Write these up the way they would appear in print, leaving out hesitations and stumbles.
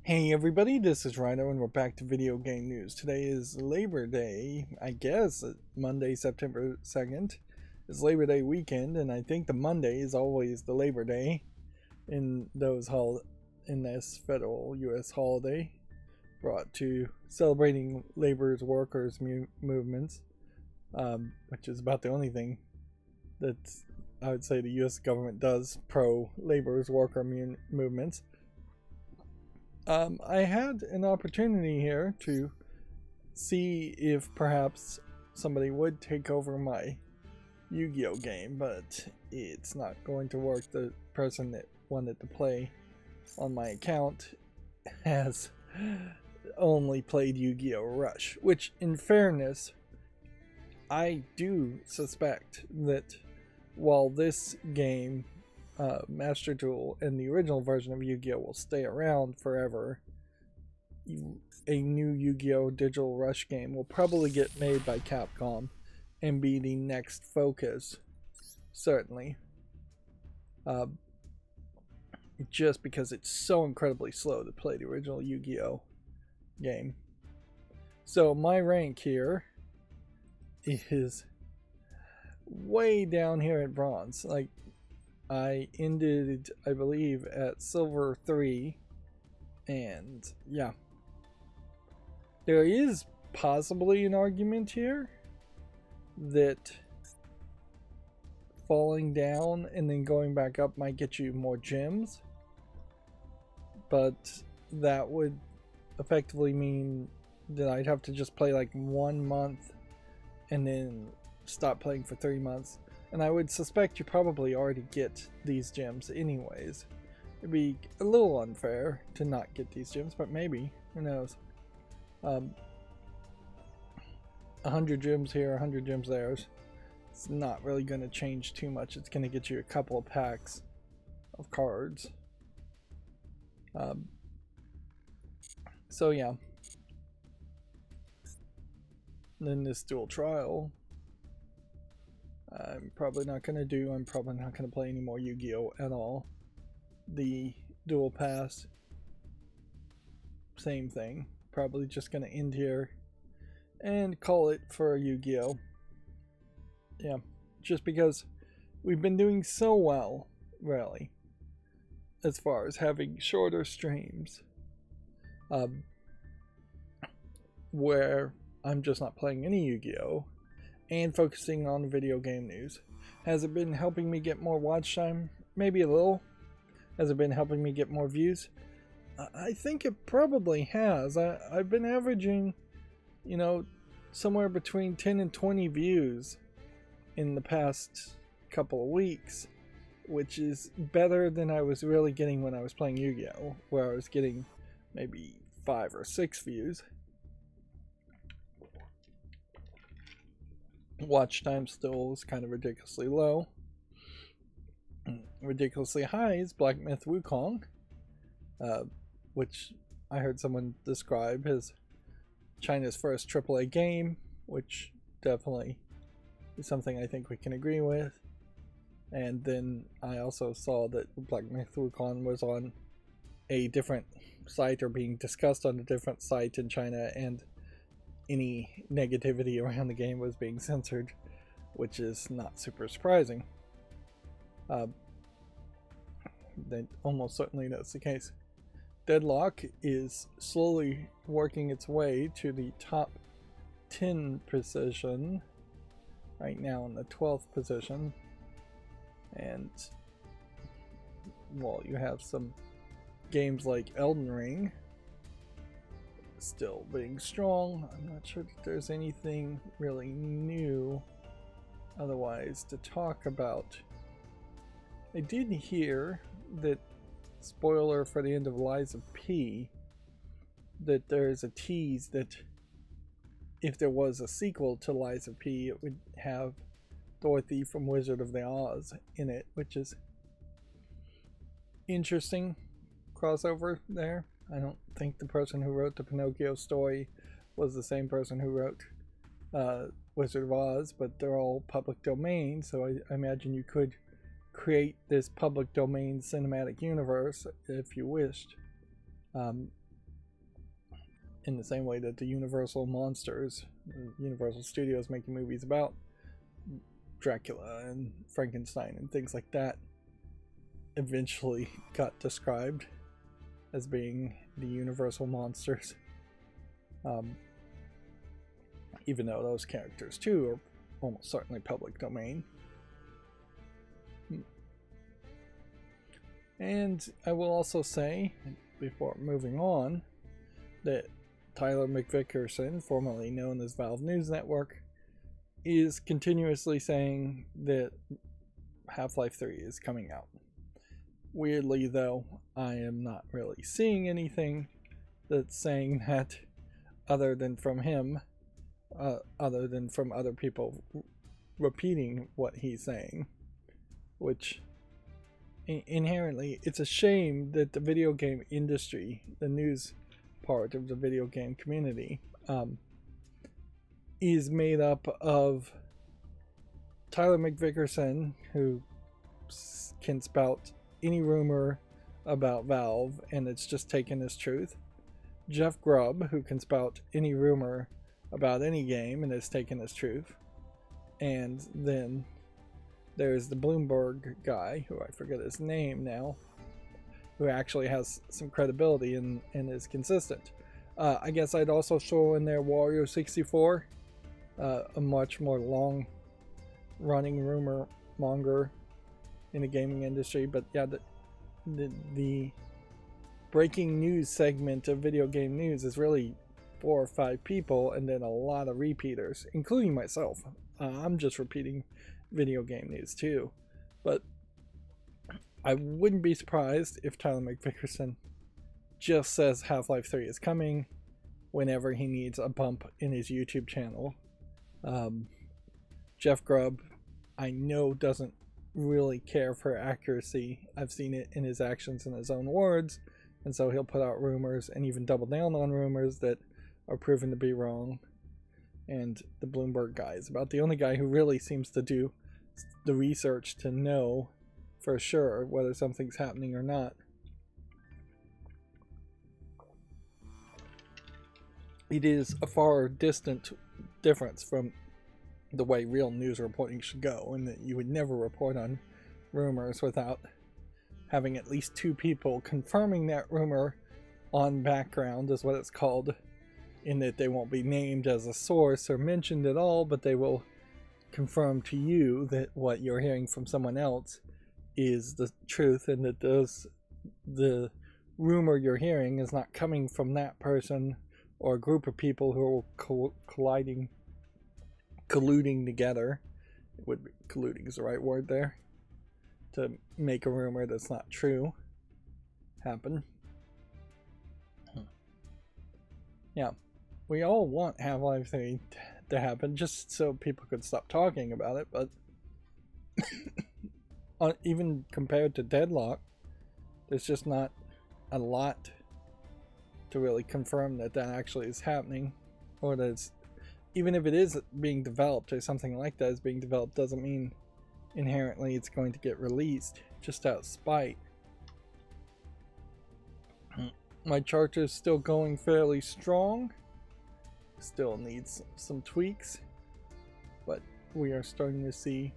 Hey everybody, this is Rydo and we're back to video game news. Today is Labor Day, I guess. Monday, September 2nd is Labor Day weekend, and I think the Monday is always the Labor Day in this federal U.S. holiday brought to celebrating labor's workers movements, which is about the only thing that I would say the U.S. government does pro labor's worker movements. I had an opportunity here to see if perhaps somebody would take over my Yu-Gi-Oh game, but it's not going to work. The person that wanted to play on my account has only played Yu-Gi-Oh Rush, which in fairness, I do suspect that while this game Master Duel and the original version of Yu-Gi-Oh will stay around forever, a new Yu-Gi-Oh Digital Rush game will probably get made by Capcom and be the next focus, certainly. Just because it's so incredibly slow to play the original Yu-Gi-Oh game. So my rank here is way down here at bronze. Like, I ended, I believe, at Silver 3, and yeah. There is possibly an argument here that falling down and then going back up might get you more gems, but that would effectively mean that I'd have to just play like 1 month and then stop playing for 3 months. And I would suspect you probably already get these gems anyways. It'd be a little unfair to not get these gems, but maybe. Who knows? 100 gems here, 100 gems there. It's not really going to change too much. It's going to get you a couple of packs of cards. So yeah. Then this dual trial, I'm probably not going to do. I'm probably not going to play any more Yu-Gi-Oh at all. The dual pass, same thing. Probably just going to end here and call it for Yu-Gi-Oh. Yeah, just because we've been doing so well, really, as far as having shorter streams, where I'm just not playing any Yu-Gi-Oh and focusing on video game news. Has it been helping me get more watch time? Maybe a little. Has it been helping me get more views? I think it probably has. I've been averaging, somewhere between 10 and 20 views in the past couple of weeks, which is better than I was really getting when I was playing Yu-Gi-Oh, where I was getting maybe 5 or 6 views. Watch time still is kind of ridiculously low. Ridiculously high is Black Myth Wukong, which I heard someone describe as China's first AAA game, which definitely is something I think we can agree with. And then I also saw that Black Myth Wukong was on a different site, or being discussed on a different site in China, and any negativity around the game was being censored, which is not super surprising. That almost certainly that's the case. Deadlock is slowly working its way to the top 10 position, right now in the 12th position, and well, you have some games like Elden Ring still being strong. I'm not sure that there's anything really new otherwise to talk about. I did hear that, spoiler for the end of Lies of P, that there's a tease that if there was a sequel to Lies of P, it would have Dorothy from Wizard of the Oz in it, which is interesting crossover there. I don't think the person who wrote the Pinocchio story was the same person who wrote Wizard of Oz, but they're all public domain, so I imagine you could create this public domain cinematic universe if you wished. in the same way that the Universal monsters, Universal Studios making movies about Dracula and Frankenstein and things like that, eventually got described as being the Universal monsters. Even though those characters too are almost certainly public domain. And I will also say, before moving on, that Tyler McVickerson, formerly known as Valve News Network, is continuously saying that Half-Life 3 is coming out. Weirdly though, I am not really seeing anything that's saying that other than from him, other than from other people repeating what he's saying, which inherently, it's a shame that the video game industry, the news part of the video game community, is made up of Tyler McVickerson, who can spout any rumor about Valve and it's just taken as truth, Jeff Grubb, who can spout any rumor about any game and it's taken as truth, and then there's the Bloomberg guy, who I forget his name now, who actually has some credibility and is consistent. I guess I'd also throw in there Wario64, a much more long-running rumor monger in the gaming industry. But yeah, the breaking news segment of video game news is really 4 or 5 people and then a lot of repeaters, including myself. I'm just repeating video game news too, but I wouldn't be surprised if Tyler McVickerson just says Half-Life 3 is coming whenever he needs a bump in his YouTube channel. Jeff Grubb, I know, doesn't really care for accuracy. I've seen it in his actions and his own words, and so he'll put out rumors and even double down on rumors that are proven to be wrong. And the Bloomberg guy is about the only guy who really seems to do the research to know for sure whether something's happening or not. It is a far distant difference from the way real news reporting should go, and that you would never report on rumors without having at least 2 people confirming that rumor on background, is what it's called, in that they won't be named as a source or mentioned at all, but they will confirm to you that what you're hearing from someone else is the truth, and that the rumor you're hearing is not coming from that person or a group of people who are colluding together. It would be, colluding is the right word there, to make a rumor that's not true happen. Yeah, we all want Half-Life 3 to happen just so people could stop talking about it, but even compared to Deadlock, there's just not a lot to really confirm that actually is happening, or that it's, even if it is being developed or something like that is being developed, doesn't mean inherently it's going to get released just out of spite. My chart is still going fairly strong, still needs some tweaks, but we are starting to see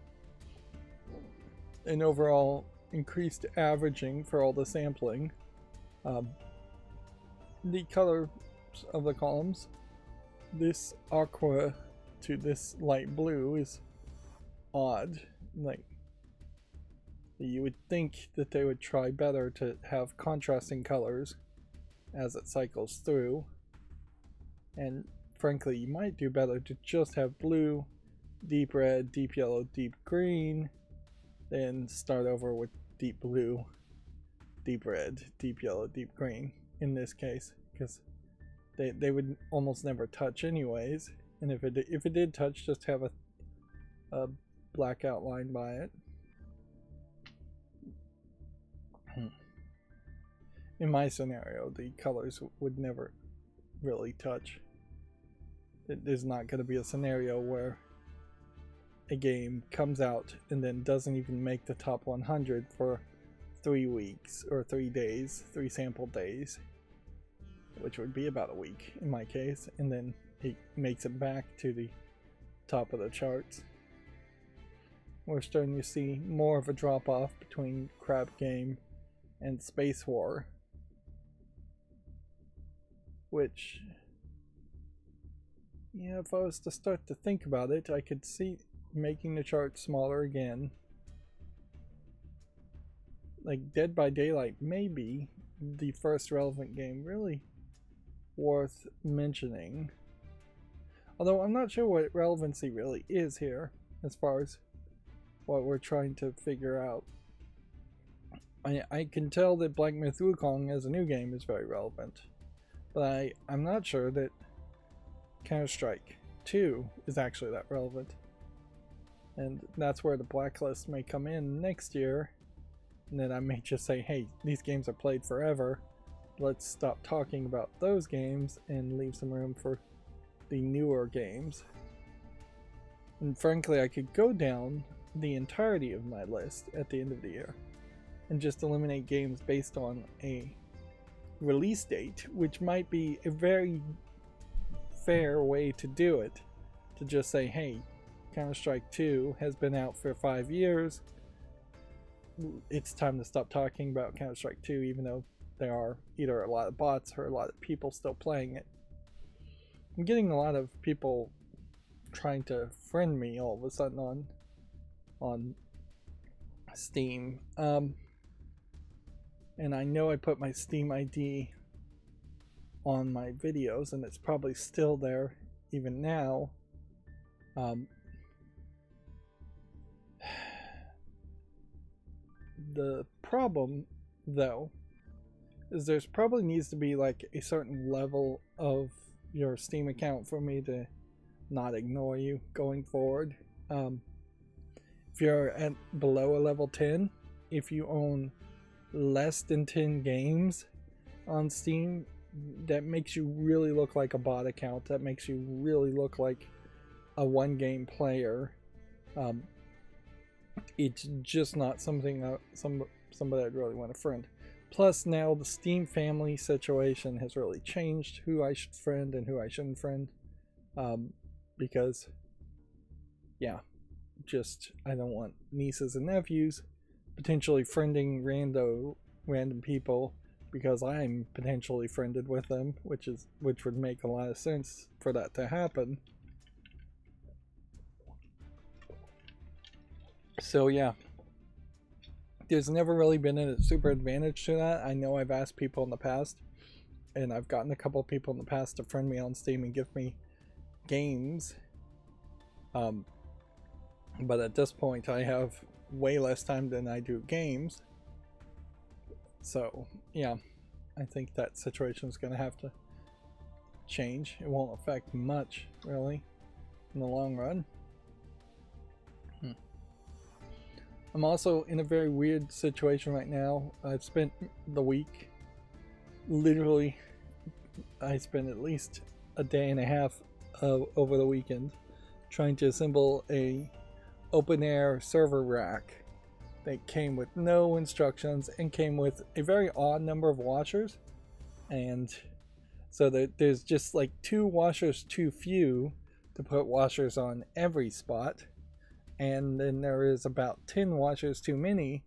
an overall increased averaging for all the sampling. The colors of the columns, this aqua to this light blue, is odd. Like, you would think that they would try better to have contrasting colors as it cycles through, and frankly you might do better to just have blue, deep red, deep yellow, deep green, then start over with deep blue, deep red, deep yellow, deep green in this case, because they would almost never touch anyways, and if it did touch, just have a black outline by it. In my scenario, the colors would never really touch. There's not going to be a scenario where a game comes out and then doesn't even make the top 100 for 3 weeks or 3 days, 3 sample days. which would be about a week in my case, and then it makes it back to the top of the charts. We're starting to see more of a drop off between Crap Game and Space War, which, yeah, if I was to start to think about it, I could see making the chart smaller again. Like Dead by Daylight may be the first relevant game really worth mentioning. Although I'm not sure what relevancy really is here as far as what we're trying to figure out. I can tell that Black Myth Wukong as a new game is very relevant, but I'm not sure that Counter-Strike 2 is actually that relevant. And that's where the blacklist may come in next year, and then I may just say, hey, these games are played forever, let's stop talking about those games and leave some room for the newer games. And frankly, I could go down the entirety of my list at the end of the year and just eliminate games based on a release date, which might be a very fair way to do it. To just say, hey, Counter-Strike 2 has been out for 5 years. It's time to stop talking about Counter-Strike 2, even though there are either a lot of bots or a lot of people still playing it. I'm getting a lot of people trying to friend me all of a sudden on Steam. And I know I put my Steam ID on my videos, and it's probably still there even now. The problem, though, is there's probably needs to be like a certain level of your Steam account for me to not ignore you going forward. If you're at below a level 10, if you own less than 10 games on Steam, that makes you really look like a bot account. That makes you really look like a one game player. It's just not something somebody I'd really want to friend. Plus now the Steam family situation has really changed who I should friend and who I shouldn't friend. Because yeah, just I don't want nieces and nephews potentially friending random people because I'm potentially friended with them, which would make a lot of sense for that to happen. So yeah, there's never really been a super advantage to that. I know I've asked people in the past, and I've gotten a couple of people in the past to friend me on Steam and give me games. But at this point I have way less time than I do games. So yeah, I think that situation is going to have to change. It won't affect much really in the long run. I'm also in a very weird situation right now. I've spent the week, literally, I spent at least a day and a half over the weekend trying to assemble a open air server rack that came with no instructions and came with a very odd number of washers. And so there's just like 2 washers too few to put washers on every spot. And then there is about 10 washers too many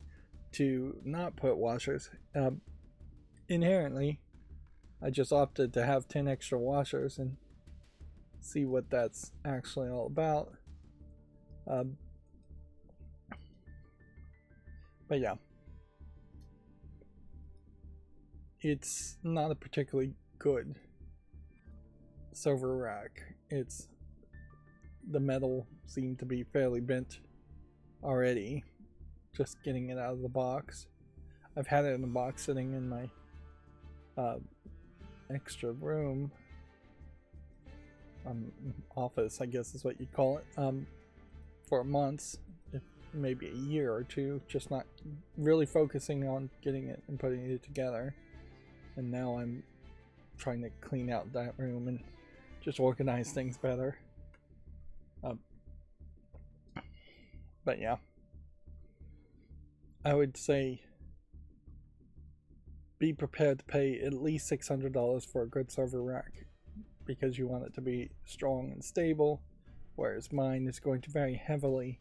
to not put washers. Inherently, I just opted to have 10 extra washers and see what that's actually all about. But yeah, it's not a particularly good server rack. The metal seemed to be fairly bent already, just getting it out of the box. I've had it in the box sitting in my extra room, office I guess is what you'd call it, for months, if maybe a year or two, just not really focusing on getting it and putting it together. And now I'm trying to clean out that room and just organize things better. But yeah, I would say be prepared to pay at least $600 for a good server rack because you want it to be strong and stable, whereas mine is going to very heavily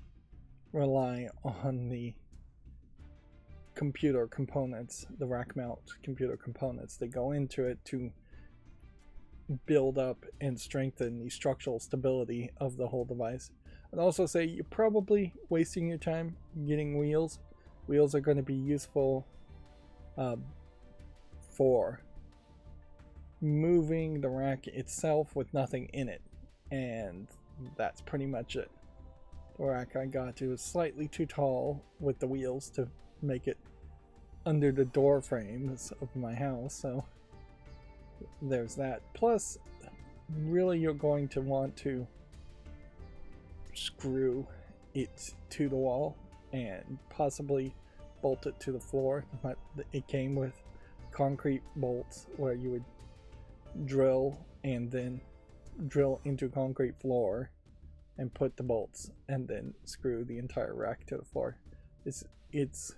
rely on the computer components, the rack mount computer components that go into it to build up and strengthen the structural stability of the whole device. I'd also say you're probably wasting your time getting wheels. Wheels are going to be useful for moving the rack itself with nothing in it, and that's pretty much it. The rack I got was slightly too tall with the wheels to make it under the door frames of my house, so there's that. Plus, really you're going to want to screw it to the wall and possibly bolt it to the floor. But it came with concrete bolts where you would drill and then drill into concrete floor and put the bolts and then screw the entire rack to the floor. It's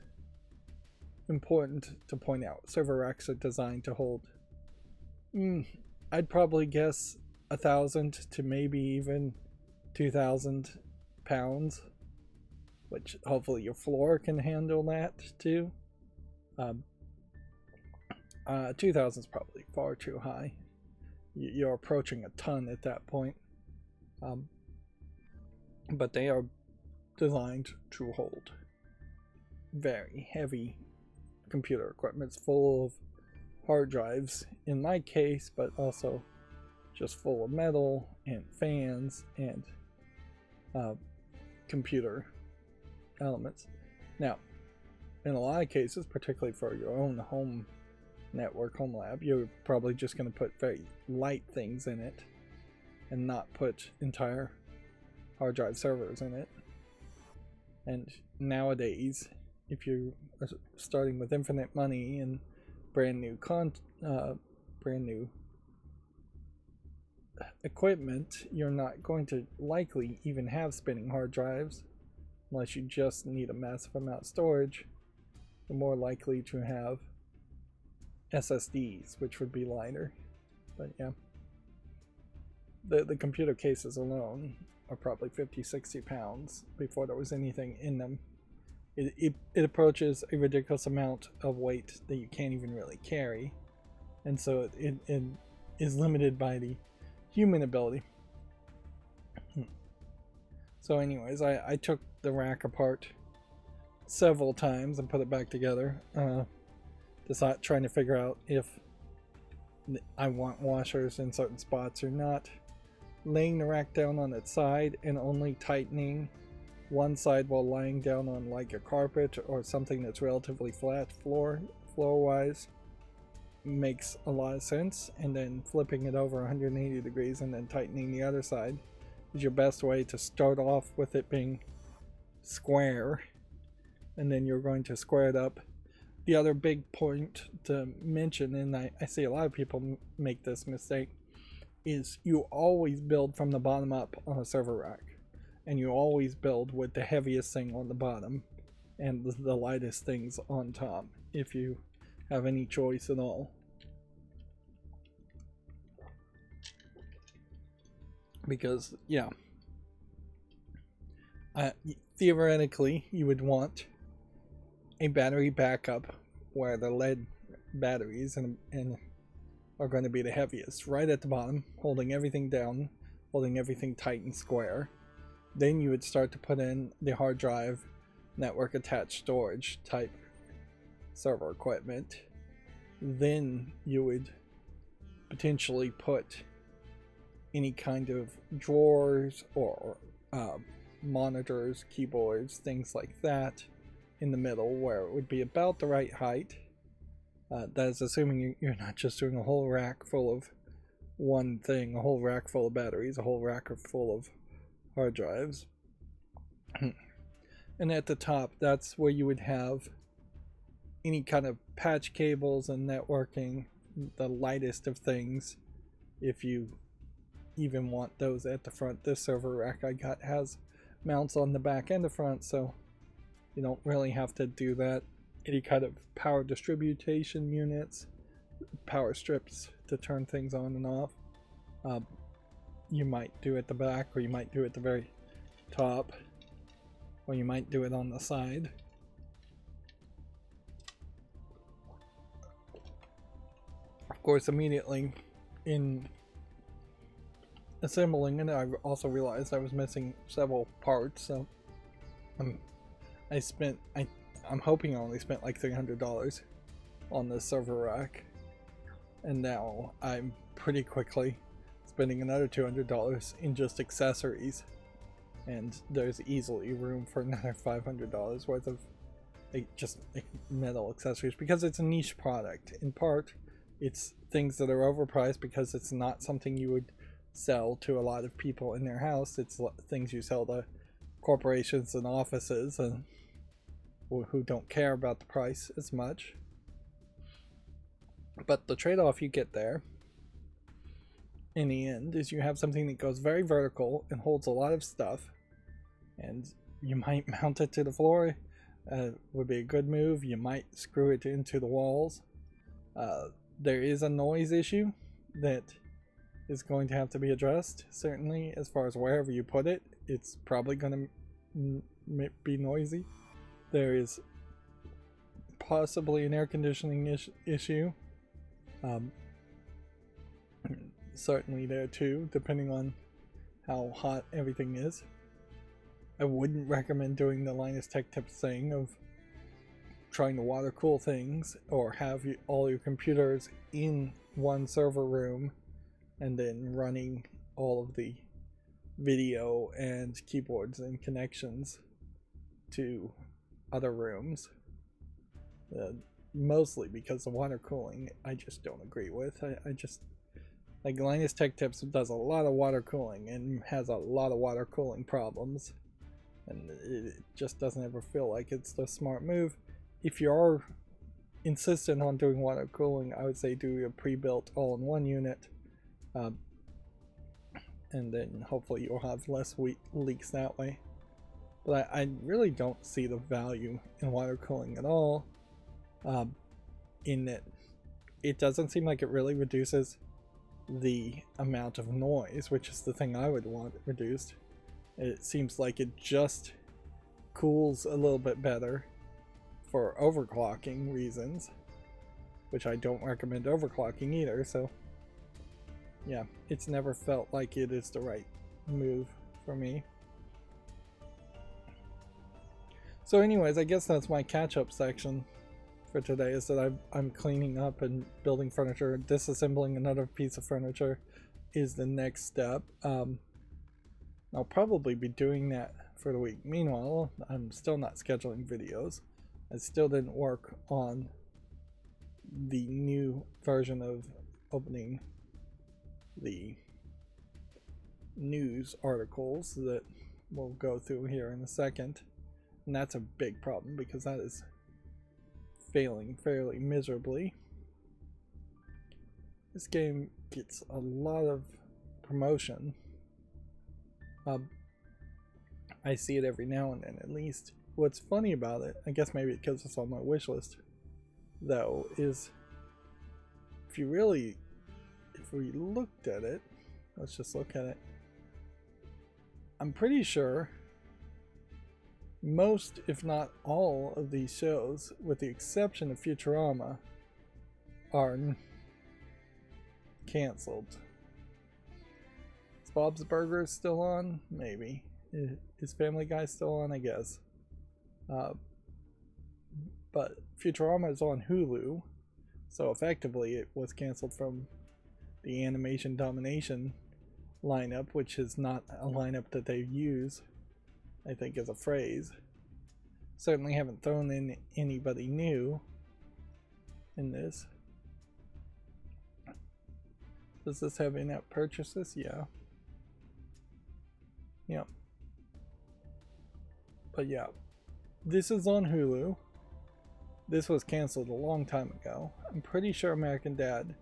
important to point out server racks are designed to hold I'd probably guess 1,000 to maybe even 2,000 pounds, which hopefully your floor can handle that too. 2,000 is probably far too high. You're approaching a ton at that point. But they are designed to hold very heavy computer equipment. It's full of hard drives in my case, but also just full of metal and fans and computer elements. Now, in a lot of cases, particularly for your own home network, home lab, you're probably just going to put very light things in it and not put entire hard drive servers in it. And nowadays, if you are starting with infinite money and brand new equipment, you're not going to likely even have spinning hard drives unless you just need a massive amount of storage. You're more likely to have SSDs, which would be lighter. But yeah, the computer cases alone are probably 50-60 pounds before there was anything in them. It approaches a ridiculous amount of weight that you can't even really carry, and so it is limited by the human ability. So anyways, I took the rack apart several times and put it back together, trying to figure out if I want washers in certain spots or not. Laying the rack down on its side and only tightening one side while lying down on like a carpet or something that's relatively flat floor wise makes a lot of sense, and then flipping it over 180 degrees and then tightening the other side is your best way to start off with it being square, and then you're going to square it up. The other big point to mention, and I see a lot of people make this mistake, is you always build from the bottom up on a server rack. And you always build with the heaviest thing on the bottom and the lightest things on top, if you have any choice at all. Because, yeah, theoretically, you would want a battery backup where the lead batteries and are going to be the heaviest, right at the bottom, holding everything down, holding everything tight and square. Then you would start to put in the hard drive, network attached storage type server equipment. Then you would potentially put any kind of drawers or monitors, keyboards, things like that in the middle where it would be about the right height. That is assuming you're not just doing a whole rack full of one thing, a whole rack full of batteries, a whole rack full of hard drives. And at the top, that's where you would have any kind of patch cables and networking, the lightest of things, if you even want those at the front. This server rack I got has mounts on the back and the front, so you don't really have to do that. any kind of power distribution units, power strips to turn things on and off. You might do it at the back, or you might do it at the very top, or you might do it on the side. Of course, immediately in assembling it, I also realized I was missing several parts, so I'm hoping I only spent like $300 on the server rack, and now I'm pretty quickly spending another $200 in just accessories, and there's easily room for another $500 worth of just metal accessories, because it's a niche product. In part, it's things that are overpriced because it's not something you would sell to a lot of people in their house. It's things you sell to corporations and offices and who don't care about the price as much. But the trade-off you get there in the end is you have something that goes very vertical and holds a lot of stuff, and you might mount it to the floor, would be a good move. You might screw it into the walls. There is a noise issue that is going to have to be addressed, certainly, as far as wherever you put it. It's probably going to be noisy. There is possibly an air conditioning issue. Certainly there too, depending on how hot everything is. I wouldn't recommend doing the Linus Tech Tips thing of trying to water cool things, or have all your computers in one server room and then running all of the video and keyboards and connections to other rooms. Mostly because the water cooling I just don't agree with. I just, like, Linus Tech Tips does a lot of water cooling and has a lot of water cooling problems, and it just doesn't ever feel like it's the smart move. If you're insistent on doing water cooling, I would say do a pre-built all-in-one unit, and then hopefully you'll have less leaks that way. But I really don't see the value in water cooling at all, in that it doesn't seem like it really reduces the amount of noise, which is the thing I would want reduced. It seems like it just cools a little bit better for overclocking reasons, which I don't recommend overclocking either. So yeah, it's never felt like it is the right move for me. So anyways, I guess that's my catch-up section for today, is that I'm cleaning up and building furniture. Disassembling another piece of furniture is the next step. I'll probably be doing that for the week. Meanwhile, I'm still not scheduling videos. I still didn't work on the new version of opening the news articles that we'll go through here in a second. And that's a big problem because that is failing fairly miserably. This game gets a lot of promotion. I see it every now and then, at least. What's funny about it, I guess maybe because it's on my wish list, though, is if we looked at it, let's just look at it. I'm pretty sure most, if not all, of these shows, with the exception of Futurama, are cancelled. Is Bob's Burgers still on? Maybe. Is Family Guy still on? I guess. But Futurama is on Hulu, so effectively it was cancelled from the Animation Domination lineup, which is not a lineup that they use, I think, as a phrase. Certainly haven't thrown in anybody new in this. Does this have in-app purchases? Yeah. Yep. But yeah, this is on Hulu. This was canceled a long time ago. I'm pretty sure American Dad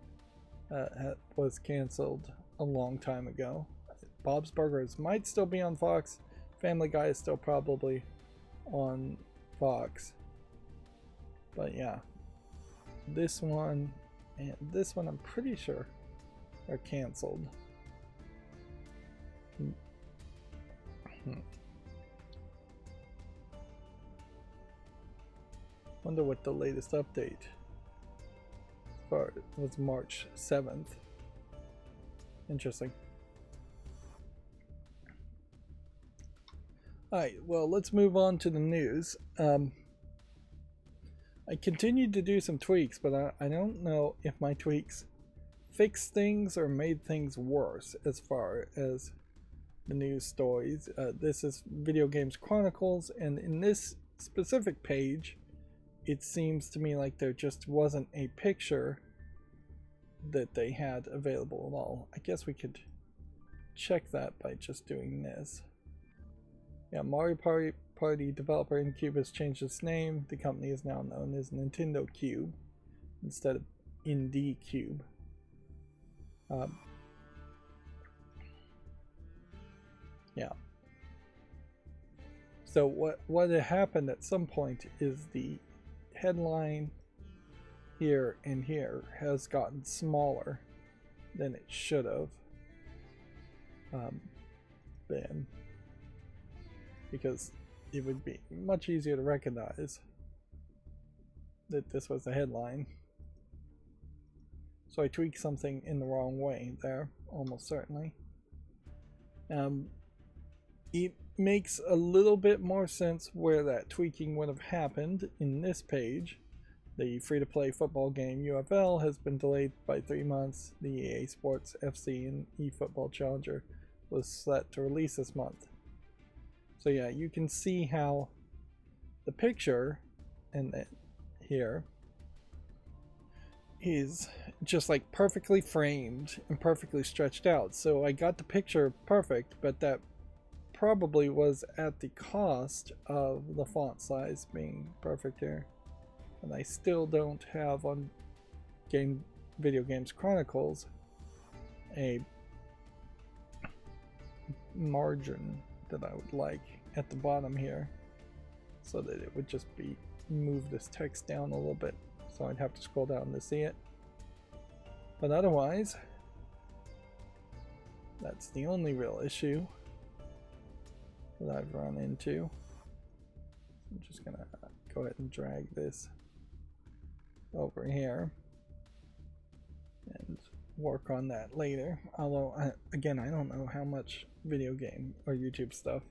was canceled a long time ago. Bob's Burgers might still be on Fox. Family Guy is still probably on Fox. But yeah, this one and this one I'm pretty sure are canceled. Wonder what the latest update was. March 7th. Interesting. Alright, well, let's move on to the news. I continued to do some tweaks, but I don't know if my tweaks fixed things or made things worse as far as the news stories. This is Video Games Chronicles, and in this specific page, it seems to me like there just wasn't a picture that they had available at all. I guess we could check that by just doing this. Yeah, Mario Party developer Incube has changed its name. The company is now known as Nintendo Cube instead of Indie Cube. Yeah. So what had happened at some point is the headline here and here has gotten smaller than it should have been, because it would be much easier to recognize that this was the headline. So I tweaked something in the wrong way there, almost certainly. It makes a little bit more sense where that tweaking would have happened in this page. The free-to-play football game UFL has been delayed by 3 months. The EA Sports FC and eFootball Challenger was set to release this month. So yeah, you can see how the picture and then here is just like perfectly framed and perfectly stretched out. So I got the picture perfect, but that probably was at the cost of the font size being perfect here. And I still don't have on Video Games Chronicles a margin that I would like at the bottom here, so that it would just be move this text down a little bit, so I'd have to scroll down to see it. But otherwise, that's the only real issue that I've run into. I'm just gonna go ahead and drag this over here and work on that later. Although, again, I don't know how much video game or YouTube stuff.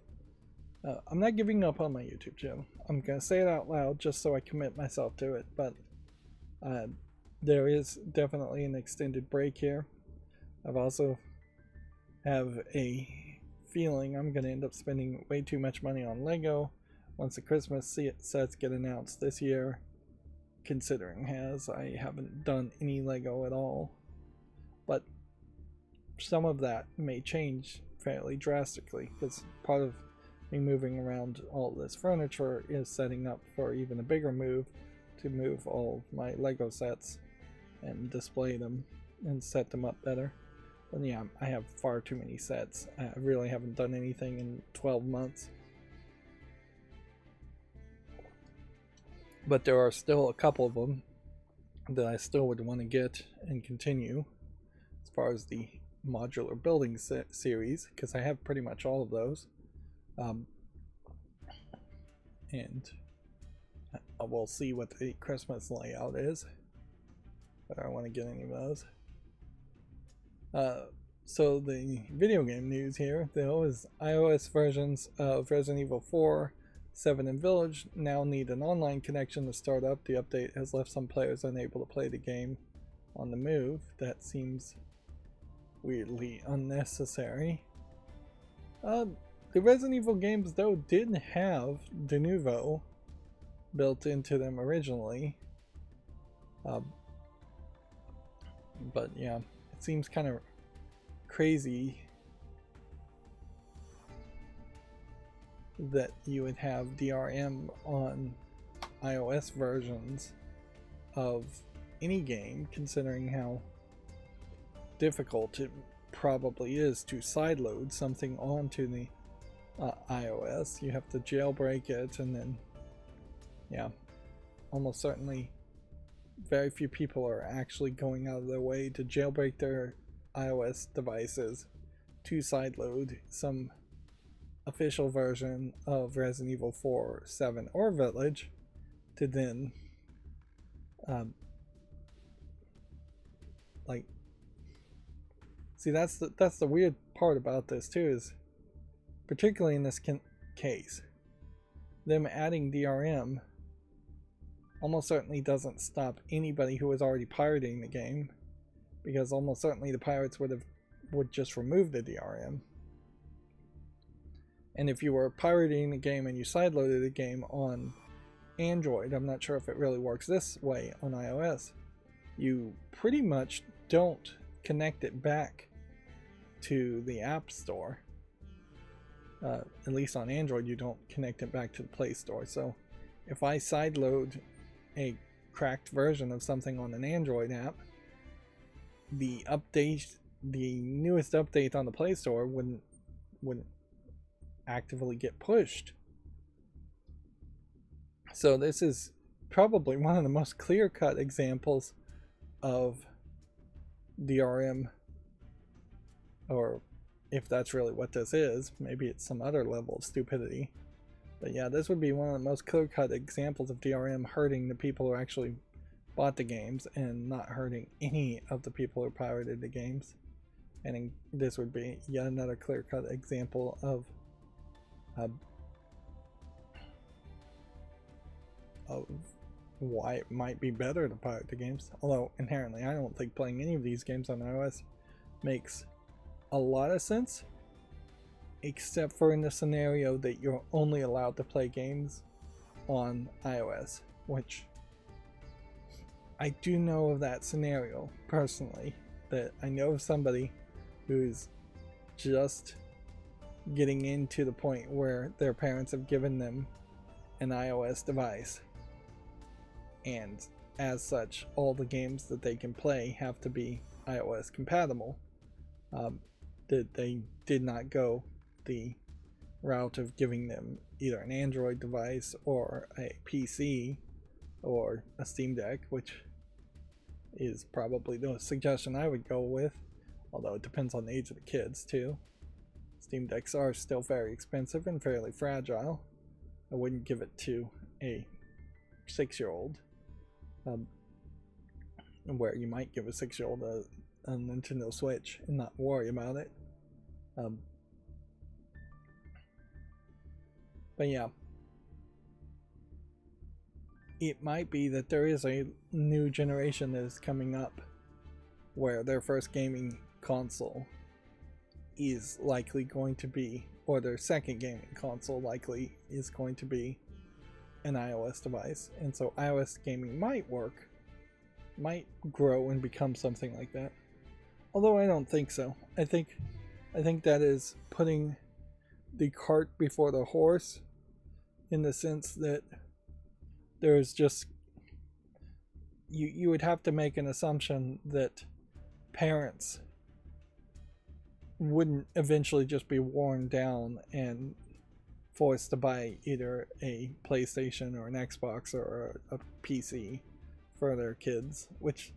I'm not giving up on my YouTube channel. I'm gonna say it out loud just so I commit myself to it, but there is definitely an extended break here. I've also have a feeling I'm gonna end up spending way too much money on Lego once the Christmas sets get announced this year, considering I haven't done any Lego at all. But some of that may change fairly drastically, because part of me moving around all this furniture is setting up for even a bigger move, to move all my Lego sets and display them and set them up better. But yeah, I have far too many sets. I really haven't done anything in 12 months. But there are still a couple of them that I still would want to get and continue, as far as the modular building series, because I have pretty much all of those. And we'll see what the Christmas layout is, but I don't want to get any of those. So the video game news here, though, is iOS versions of Resident Evil 4, 7, and Village now need an online connection to start up. The update has left some players unable to play the game on the move. That seems weirdly unnecessary. The Resident Evil games, though, did have de novo built into them originally. But yeah, it seems kind of crazy that you would have DRM on iOS versions of any game, considering how difficult it probably is to sideload something onto the iOS. You have to jailbreak it, and then yeah, almost certainly very few people are actually going out of their way to jailbreak their iOS devices to sideload some official version of Resident Evil 4, 7, or Village to then like see, that's the weird part about this too, is particularly in this case, them adding DRM almost certainly doesn't stop anybody who was already pirating the game, because almost certainly the pirates would just remove the DRM. And if you were pirating the game and you sideloaded the game on Android, I'm not sure if it really works this way on iOS, you pretty much don't connect it back to the App Store. At least on Android, you don't connect it back to the Play Store. So if I sideload a cracked version of something on an Android app, the newest update on the Play Store wouldn't actively get pushed. So this is probably one of the most clear-cut examples of DRM, or if that's really what this is, maybe it's some other level of stupidity. But yeah, this would be one of the most clear-cut examples of DRM hurting the people who actually bought the games and not hurting any of the people who pirated the games. And this would be yet another clear-cut example of why it might be better to pirate the games. Although inherently I don't think playing any of these games on iOS makes a lot of sense, except for in the scenario that you're only allowed to play games on iOS, which I do know of that scenario personally, that I know of somebody who's just getting into the point where their parents have given them an iOS device, and as such all the games that they can play have to be iOS compatible. That they did not go the route of giving them either an Android device or a PC or a Steam Deck, which is probably the suggestion I would go with, although it depends on the age of the kids too. Steam Decks are still very expensive and fairly fragile. I wouldn't give it to a 6-year-old, where you might give a 6-year-old a Nintendo Switch and not worry about it. But yeah, it might be that there is a new generation that is coming up where their first gaming console is likely going to be, or their second gaming console likely is going to be, an iOS device. And so iOS gaming might grow and become something like that. Although I don't think so. I think that is putting the cart before the horse, in the sense that there's just, you would have to make an assumption that parents wouldn't eventually just be worn down and forced to buy either a PlayStation or an Xbox or a PC for their kids, which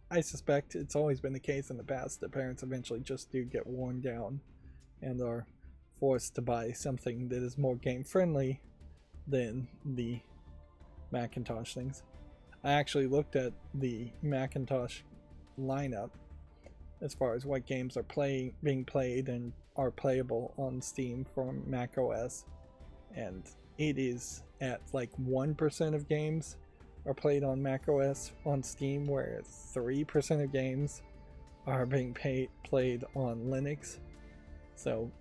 I suspect it's always been the case in the past that parents eventually just do get worn down and are forced to buy something that is more game friendly than the Macintosh things. I actually looked at the Macintosh lineup as far as what games are being played and are playable on Steam from Mac OS, and it is at like 1% of games are played on Mac OS on Steam, where 3% of games are being played on Linux. So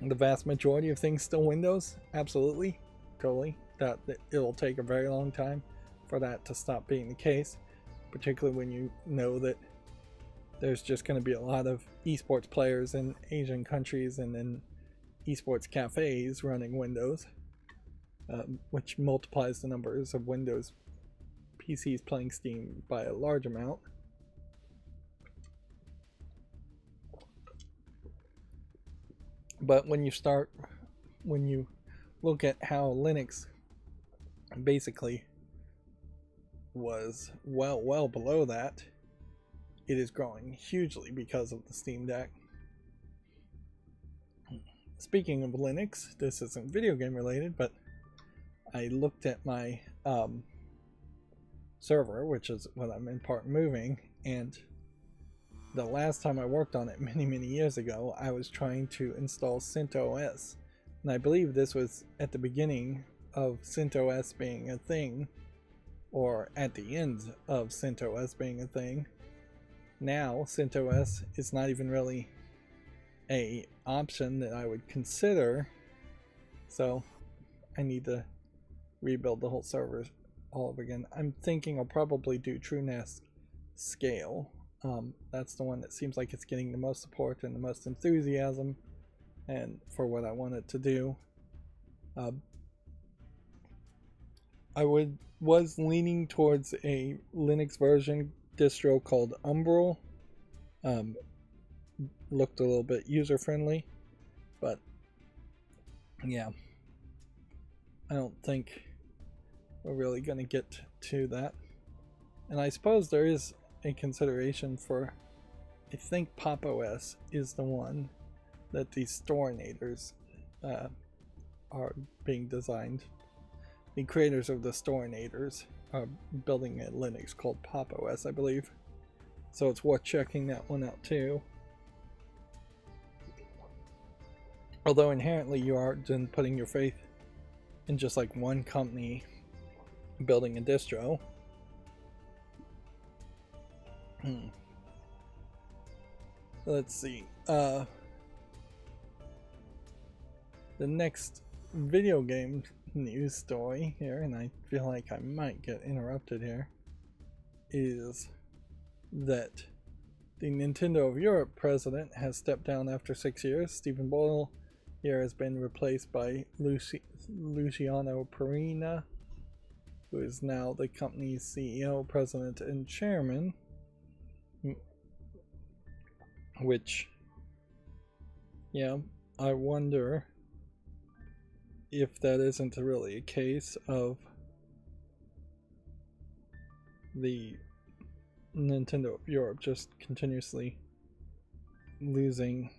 the vast majority of things still Windows, absolutely, totally. That it'll take a very long time for that to stop being the case, particularly when you know that there's just going to be a lot of esports players in Asian countries and in esports cafes running Windows, which multiplies the numbers of Windows PCs playing Steam by a large amount. But when you look at how Linux basically was well below that. It is growing hugely because of the Steam Deck. Speaking of Linux, this isn't video game related, but I looked at my server, which is what I'm in part moving, and the last time I worked on it many years ago, I was trying to install CentOS, and I believe this was at the beginning of CentOS being a thing, or at the end of CentOS being a thing. Now CentOS is not even really a option that I would consider, so I need to rebuild the whole server all over again. I'm thinking I'll probably do TrueNAS Scale. That's the one that seems like it's getting the most support and the most enthusiasm, and for what I want it to do. I was leaning towards a Linux version distro called Umbrel. Looked a little bit user friendly, but yeah, I don't think we're really going to get to that. And I suppose there is a consideration for, I think Pop! OS is the one that these Storinators are being designed. The creators of the Storinators are building a Linux called Pop! OS, I believe. So it's worth checking that one out too. Although inherently you are then putting your faith in just like one company building a distro. Let's see. The next video game news story here, and I feel like I might get interrupted here, is that the Nintendo of Europe president has stepped down after 6 years. Stephen Boyle here has been replaced by Luciano Perina, who is now the company's CEO, president, and chairman. Which, yeah, I wonder if that isn't really a case of the Nintendo of Europe just continuously losing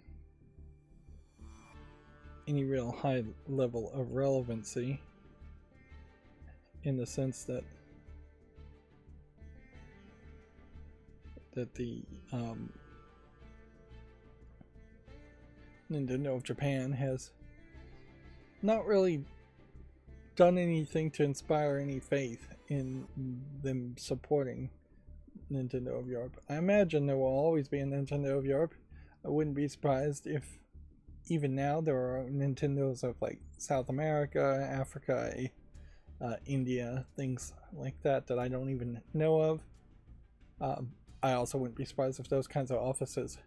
any real high level of relevancy, in the sense that the Nintendo of Japan has not really done anything to inspire any faith in them supporting Nintendo of Europe. I imagine there will always be a Nintendo of Europe. I wouldn't be surprised if even now there are Nintendos of like South America, Africa, India, things like that that I don't even know of. I also wouldn't be surprised if those kinds of offices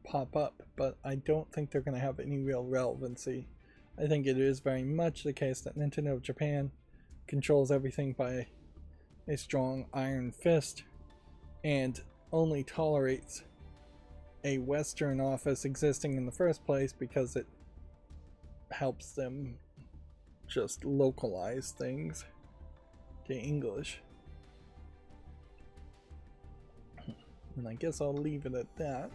pop up, but I don't think they're going to have any real relevancy. I think it is very much the case that Nintendo of Japan controls everything by a strong iron fist and only tolerates a Western office existing in the first place because it helps them just localize things to English. And I guess I'll leave it at that.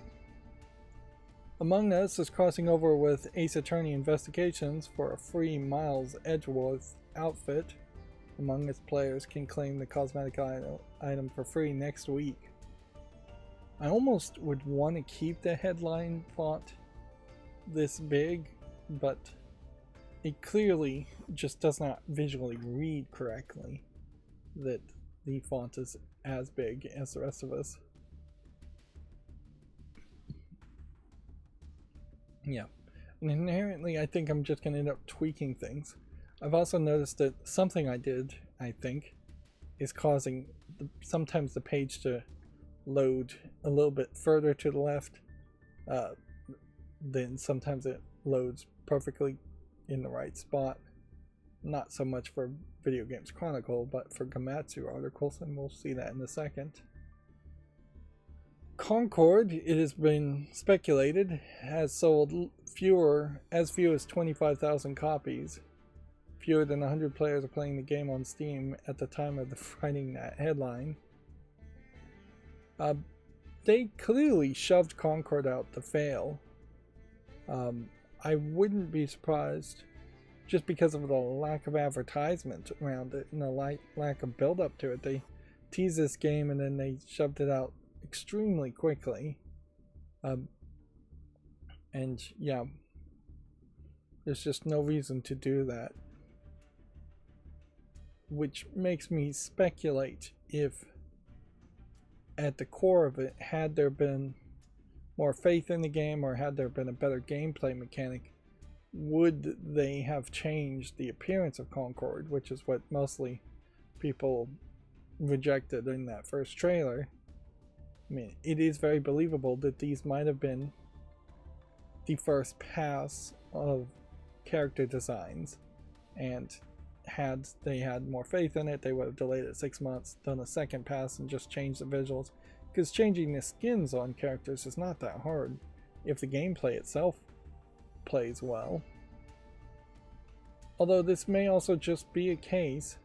Among Us is crossing over with Ace Attorney Investigations for a free Miles Edgeworth outfit. Among Us players can claim the cosmetic item for free next week. I almost would want to keep the headline font this big, but it clearly just does not visually read correctly that the font is as big as the rest of us. Yeah, and inherently I think I'm just going to end up tweaking things. I've also noticed that something I did, I think, is causing sometimes the page to load a little bit further to the left. Then sometimes it loads perfectly in the right spot. Not so much for Video Games Chronicle, but for Gamatsu articles, and we'll see that in a second. Concord, it has been speculated, has sold as few as 25,000 copies. Fewer than 100 players are playing the game on Steam at the time of the writing that headline. They clearly shoved Concord out to fail. I wouldn't be surprised, just because of the lack of advertisement around it and the lack of build up to it. They teased this game and then they shoved it out extremely quickly. And yeah, there's just no reason to do that. Which makes me speculate if at the core of it, had there been more faith in the game or had there been a better gameplay mechanic, would they have changed the appearance of Concord, which is what mostly people rejected in that first trailer. I mean, it is very believable that these might have been the first pass of character designs, and had they had more faith in it, they would have delayed it 6 months, done a second pass, and just changed the visuals. Because changing the skins on characters is not that hard if the gameplay itself plays well. Although this may also just be a case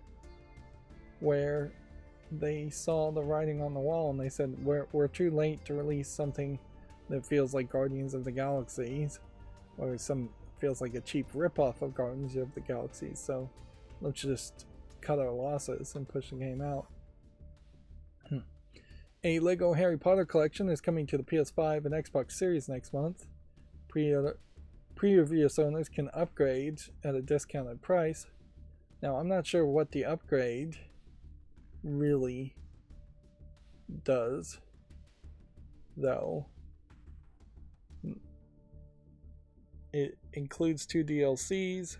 where they saw the writing on the wall and they said, we're too late to release something that feels like Guardians of the Galaxies, or feels like a cheap ripoff of Guardians of the Galaxies, so let's just cut our losses and push the game out. A LEGO Harry Potter collection is coming to the PS5 and Xbox Series next month. Previous owners can upgrade at a discounted price. Now, I'm not sure what the upgrade really does, though. It includes 2 DLCs.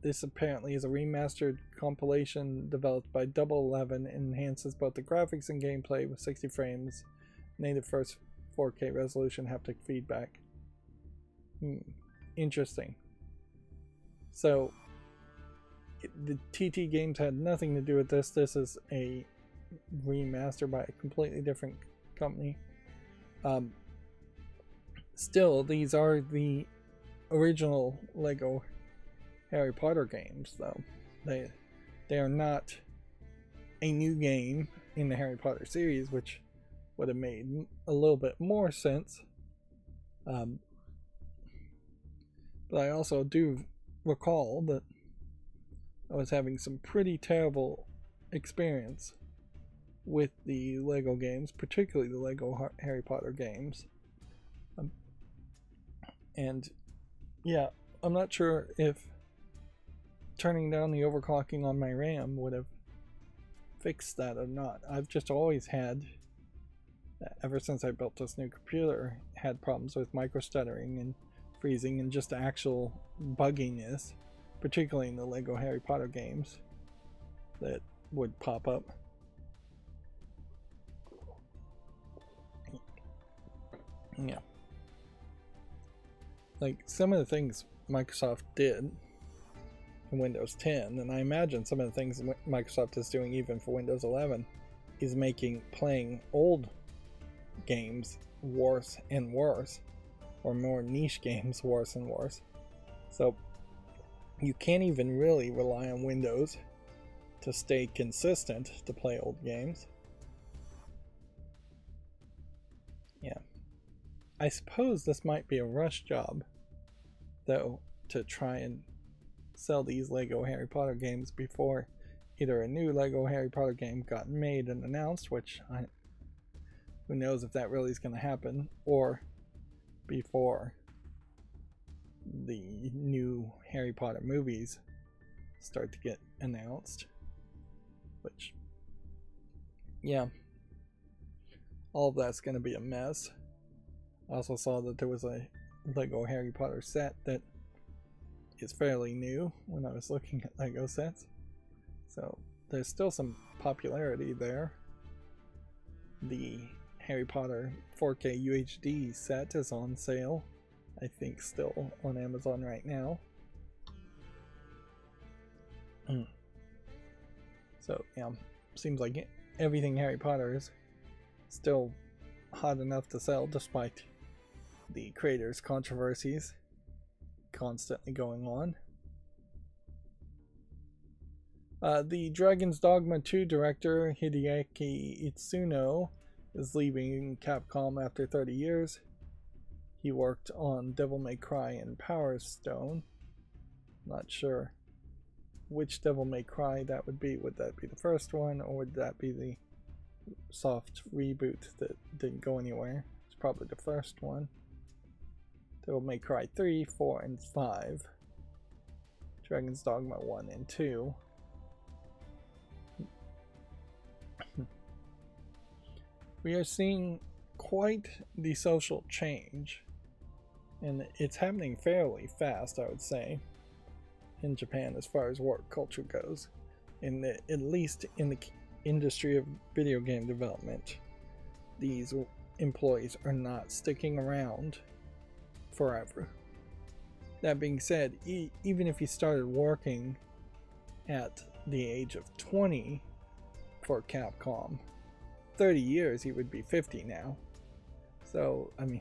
This apparently is a remastered compilation developed by Double 11 and enhances both the graphics and gameplay with 60 frames, native first 4K resolution, haptic feedback. Interesting. So, the TT games had nothing to do with this. This is a remaster by a completely different company. Still, these are the original LEGO Harry Potter games, though. They are not a new game in the Harry Potter series, which would have made a little bit more sense. But I also do recall that I was having some pretty terrible experience with the LEGO games, particularly the LEGO Harry Potter games. And yeah, I'm not sure if turning down the overclocking on my RAM would have fixed that or not. I've just always had, ever since I built this new computer, had problems with micro stuttering and freezing and just actual bugginess, particularly in the LEGO Harry Potter games, that would pop up. Yeah. Like, some of the things Microsoft did in Windows 10, and I imagine some of the things Microsoft is doing even for Windows 11, is making playing old games worse and worse, or more niche games worse and worse. So you can't even really rely on Windows to stay consistent to play old games. Yeah. I suppose this might be a rush job, though, to try and sell these LEGO Harry Potter games before either a new LEGO Harry Potter game got made and announced, which who knows if that really is going to happen, or before the new Harry Potter movies start to get announced. Which, yeah, all of that's going to be a mess. I also saw that there was a LEGO Harry Potter set that is fairly new when I was looking at LEGO sets. So there's still some popularity there. The Harry Potter 4K UHD set is on sale, I think still on Amazon right now. So yeah, seems like everything Harry Potter is still hot enough to sell despite the creators' controversies constantly going on. The Dragon's Dogma 2 director Hideaki Itsuno is leaving Capcom after 30 years. He worked on Devil May Cry and Power Stone. Not sure which Devil May Cry that would be. Would that be the first one, or would that be the soft reboot that didn't go anywhere? It's probably the first one. Devil May Cry 3, 4, and 5. Dragon's Dogma 1 and 2. We are seeing quite the social change, and it's happening fairly fast, I would say, in Japan as far as work culture goes. At least in the industry of video game development, these employees are not sticking around forever. That being said, even if you started working at the age of 20 for Capcom, 30 years he would be 50 now. So, I mean,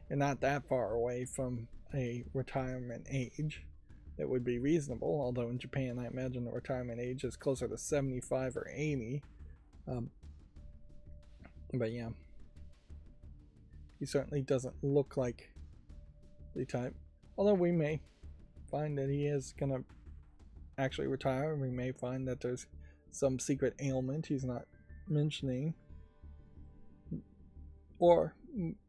you're not that far away from a retirement age that would be reasonable, although in Japan I imagine the retirement age is closer to 75 or 80. But yeah, he certainly doesn't look like the type. Although we may find that he is going to actually retire, we may find that there's some secret ailment he's not mentioning. Or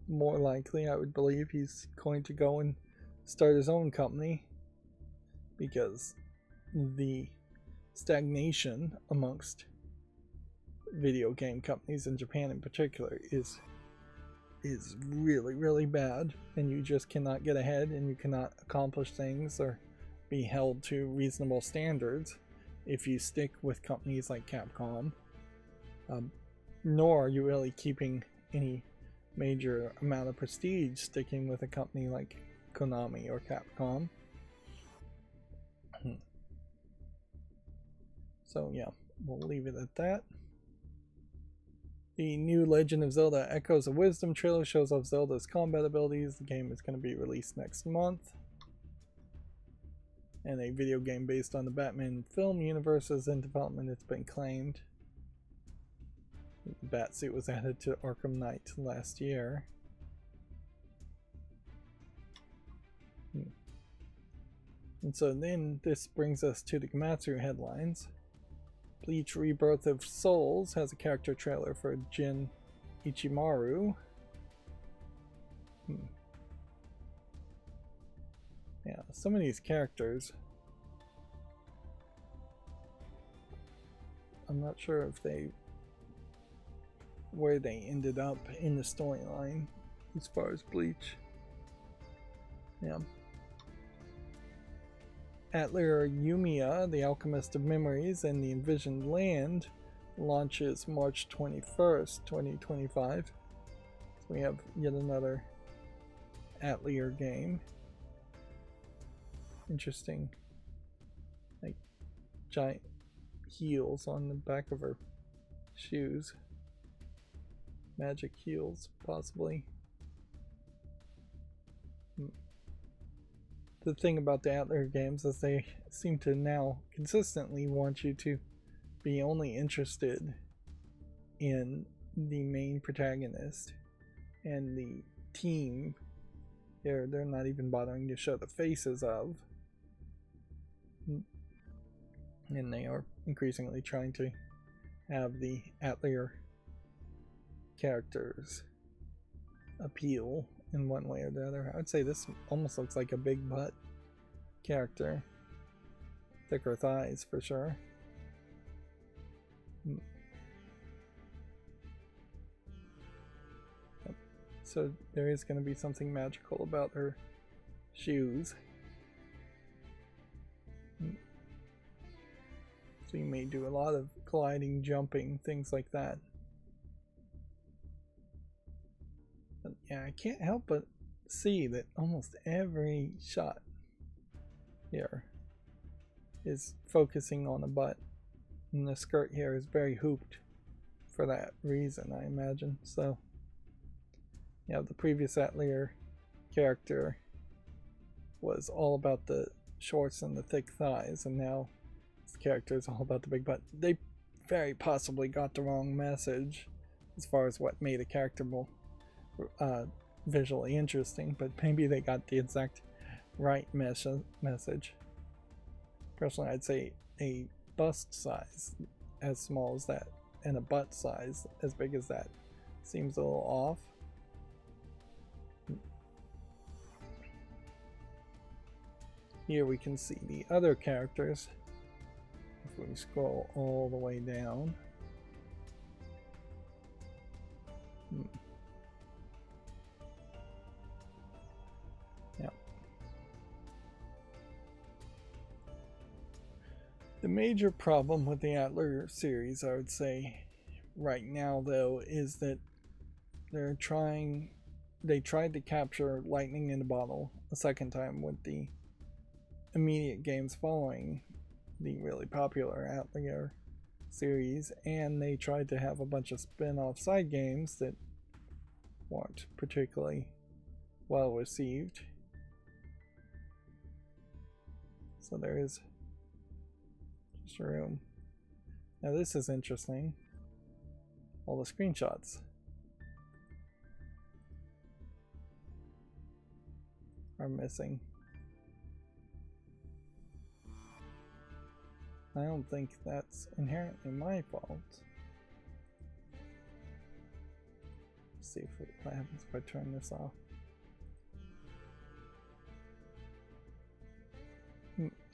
more likely, I would believe he's going to go and start his own company, because the stagnation amongst video game companies in Japan in particular is really, really bad, and you just cannot get ahead, and you cannot accomplish things or be held to reasonable standards if you stick with companies like Capcom. Nor are you really keeping any major amount of prestige sticking with a company like Konami or Capcom. So yeah, we'll leave it at that. The new Legend of Zelda Echoes of Wisdom trailer shows off Zelda's combat abilities. The game is going to be released next month. And a video game based on the Batman film universe is in development, it's been claimed. The Batsuit was added to Arkham Knight last year. And so then this brings us to the Gematsu headlines. Bleach Rebirth of Souls has a character trailer for Jin Ichimaru. Yeah, some of these characters, I'm not sure if where they ended up in the storyline as far as Bleach. Yeah. Atelier Yumiya, the Alchemist of Memories and the Envisioned Land, launches March 21st, 2025. So we have yet another Atelier game. Interesting. Like giant heels on the back of her shoes. Magic heels, possibly. The thing about the Atelier games is they seem to now consistently want you to be only interested in the main protagonist and the team. They're not even bothering to show the faces of. And they are increasingly trying to have the Atelier characters appeal in one way or the other. I would say this almost looks like a big butt character. Thicker thighs for sure. Yep. So there is going to be something magical about her shoes. So you may do a lot of gliding, jumping, things like that. But yeah, I can't help but see that almost every shot here is focusing on the butt. And the skirt here is very hooped. for that reason, I imagine. So, you know, the previous Atelier character was all about the shorts and the thick thighs, and now this character is all about the big butt. They very possibly got the wrong message as far as what made a character more visually interesting, but maybe they got the exact right message. Personally, I'd say a bust size as small as that and a butt size as big as that seems a little off. Here we can see the other characters. If we scroll all the way down. Yeah. The major problem with the Atelier series, I would say, right now though, is that they tried to capture lightning in a bottle a second time with the immediate games following the really popular Atelier series, and they tried to have a bunch of spin-off side games that weren't particularly well received. So there is just room. Now this is interesting. All the screenshots are missing. I don't think that's inherently my fault. Let's see what happens if I turn this off.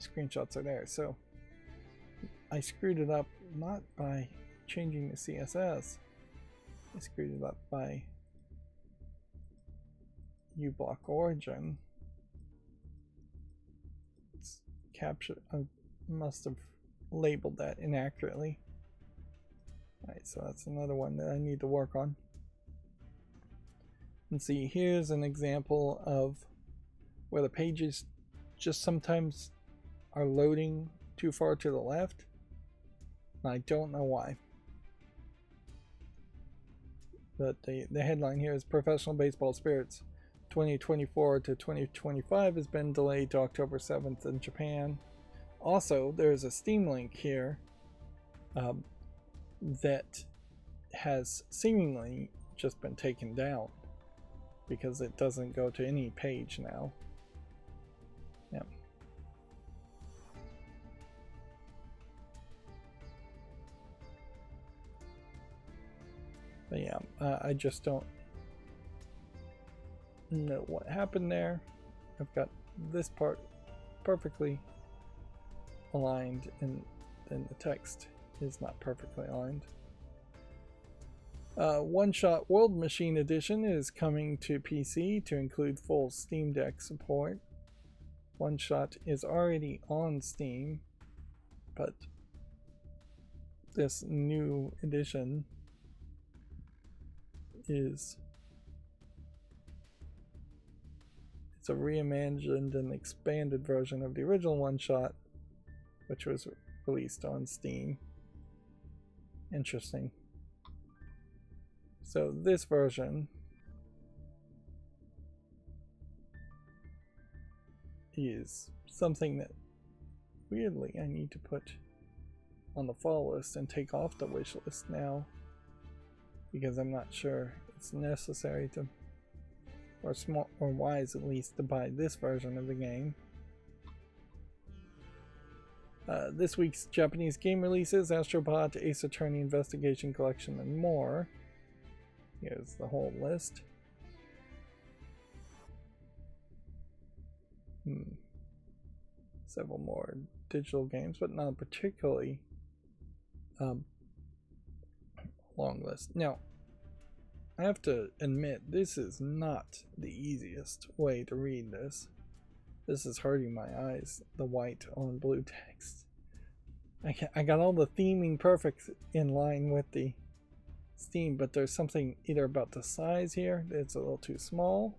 Screenshots are there, so I screwed it up not by changing the CSS. I screwed it up by uBlock origin. It's captured. I must have labeled that inaccurately. Alright, so that's another one that I need to work on. And see, here's an example of where the pages just sometimes are loading too far to the left. And I don't know why. But the headline here is Professional Baseball Spirits 2024 to 2025 has been delayed to October 7th in Japan. Also, there's a Steam link here that has seemingly just been taken down because it doesn't go to any page now. Yeah. But yeah, I just don't know what happened there. I've got this part perfectly aligned, and then the text is not perfectly aligned. One Shot World Machine Edition is coming to PC to include full Steam Deck support. One Shot is already on Steam, but this new edition it's a reimagined and expanded version of the original One Shot, which was released on Steam. Interesting. So this version is something that weirdly I need to put on the fall list and take off the wish list now, because I'm not sure it's necessary to, or smart or wise at least, to buy this version of the game. This week's Japanese game releases: Astrobot, Ace Attorney Investigation Collection, and more. Here's the whole list. Several more digital games, but not particularly long list. Now, I have to admit, this is not the easiest way to read this. This is hurting my eyes, the white on blue text. I got all the theming perfect in line with the Steam, but there's something either about the size here that's a little too small,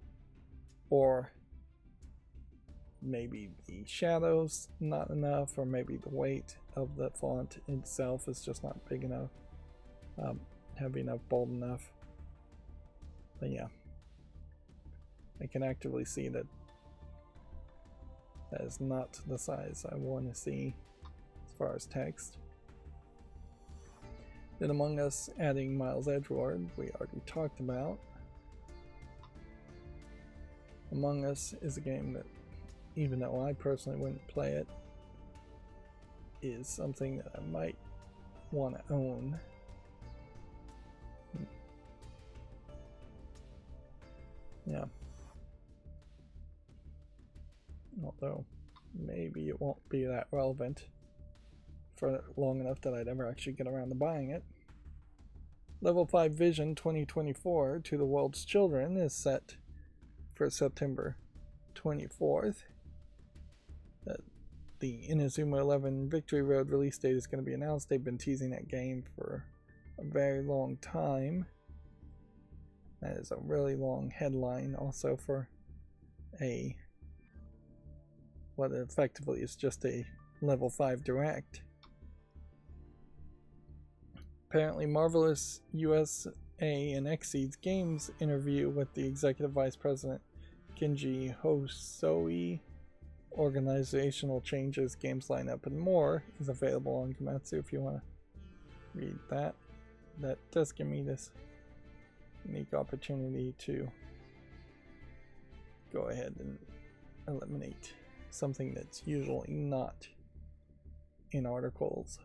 or maybe the shadows not enough, or maybe the weight of the font itself is just not big enough. heavy enough, bold enough. But yeah, I can actively see that that is not the size I want to see as far as text. Then Among Us adding Miles Edgeworth, we already talked about. Among Us is a game that, even though I personally wouldn't play it, is something that I might want to own. Yeah. Although, maybe it won't be that relevant for long enough that I'd ever actually get around to buying it. Level 5 Vision 2024 to the World's Children is set for September 24th. The Inazuma 11 Victory Road release date is going to be announced. They've been teasing that game for a very long time. That is a really long headline also for what effectively is just a level 5 direct. Apparently Marvelous USA and Xseed's Games interview with the Executive Vice President Kenji Hosoi, organizational changes, games lineup, and more is available on Komatsu if you want to read that. That does give me this unique opportunity to go ahead and eliminate something that's usually not in articles.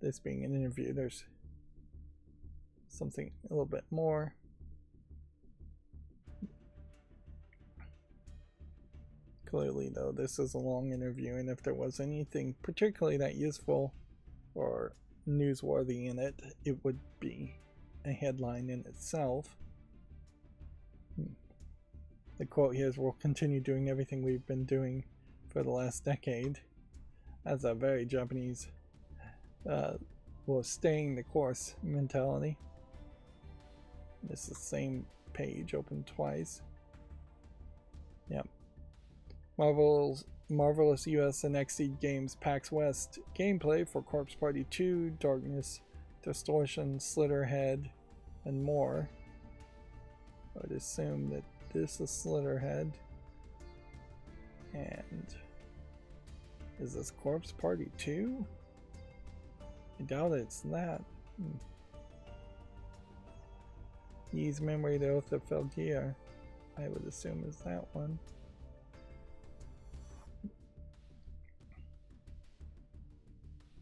This being an interview, there's something a little bit more. Clearly, though, this is a long interview, and if there was anything particularly that useful or newsworthy in it, it would be a headline in itself. The quote here is, "We'll continue doing everything we've been doing for the last decade." That's a very Japanese, staying the course mentality. This is the same page, open twice. Yep. Marvelous US and Xseed Games PAX West gameplay for Corpse Party 2, Darkness, Distortion, Slitterhead, and more. I would assume that this is Slitterhead. And is this Corpse Party 2? I doubt it's that. Ys Memory, The Oath of Felgear, I would assume is that one.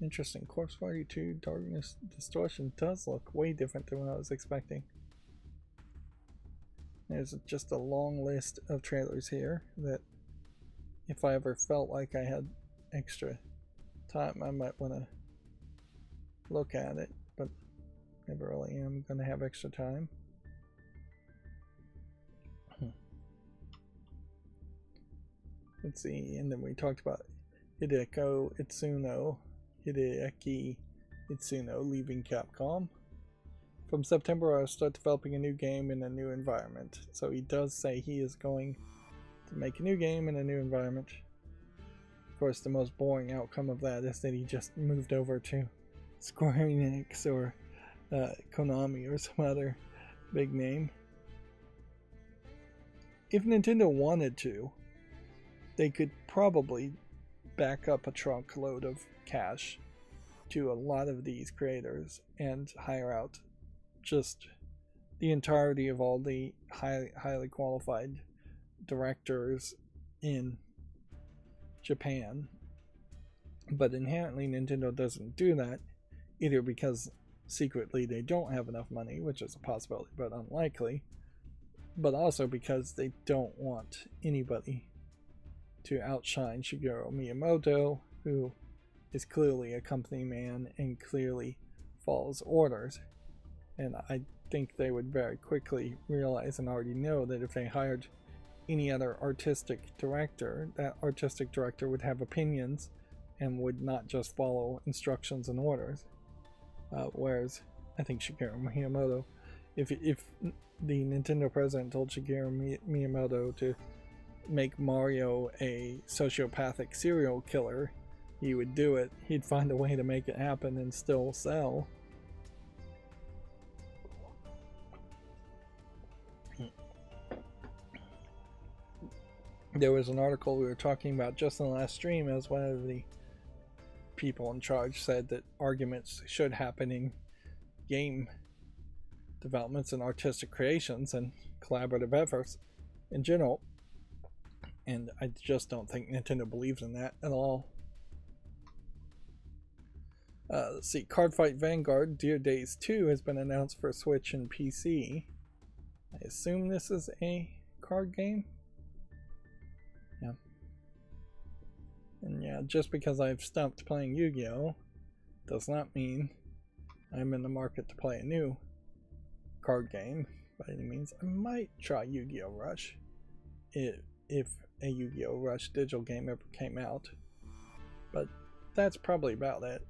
Interesting. Corpse Party 2, Darkness, Distortion does look way different than what I was expecting. There's just a long list of trailers here that if I ever felt like I had extra time, I might want to look at it, but never really am going to have extra time. Let's see, and then we talked about Hideki Itsuno leaving Capcom. From September, I'll start developing a new game in a new environment. So he does say he is going to make a new game in a new environment. Of course, the most boring outcome of that is that he just moved over to Square Enix or Konami or some other big name. If Nintendo wanted to, they could probably back up a truckload of cash to a lot of these creators and hire out just the entirety of all the highly qualified directors in Japan. But inherently Nintendo doesn't do that, either because secretly they don't have enough money, which is a possibility but unlikely, but also because they don't want anybody to outshine Shigeru Miyamoto, who is clearly a company man and clearly follows orders. And I think they would very quickly realize and already know that if they hired any other artistic director, that artistic director would have opinions and would not just follow instructions and orders. Whereas I think Shigeru Miyamoto, if the Nintendo president told Shigeru Miyamoto to make Mario a sociopathic serial killer, he would do it. He'd find a way to make it happen and still sell. There was an article we were talking about just in the last stream, as one of the people in charge said that arguments should happen in game developments and artistic creations and collaborative efforts in general, and I just don't think Nintendo believes in that at all. Let's see, Cardfight Vanguard Dear Days 2 has been announced for Switch and PC. I assume this is a card game? Yeah. And yeah, just because I've stopped playing Yu-Gi-Oh! Does not mean I'm in the market to play a new card game by any means. I might try Yu-Gi-Oh! Rush if a Yu-Gi-Oh! Rush digital game ever came out. But that's probably about it.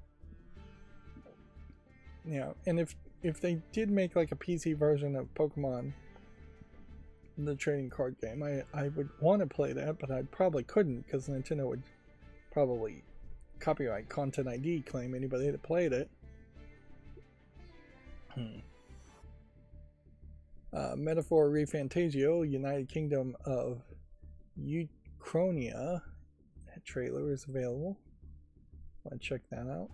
You know, and if they did make like a PC version of Pokemon, the trading card game, I would want to play that, but I probably couldn't because Nintendo would probably copyright Content ID claim anybody that played it. Metaphor ReFantazio, United Kingdom of Uchronia. That trailer is available. Want to check that out.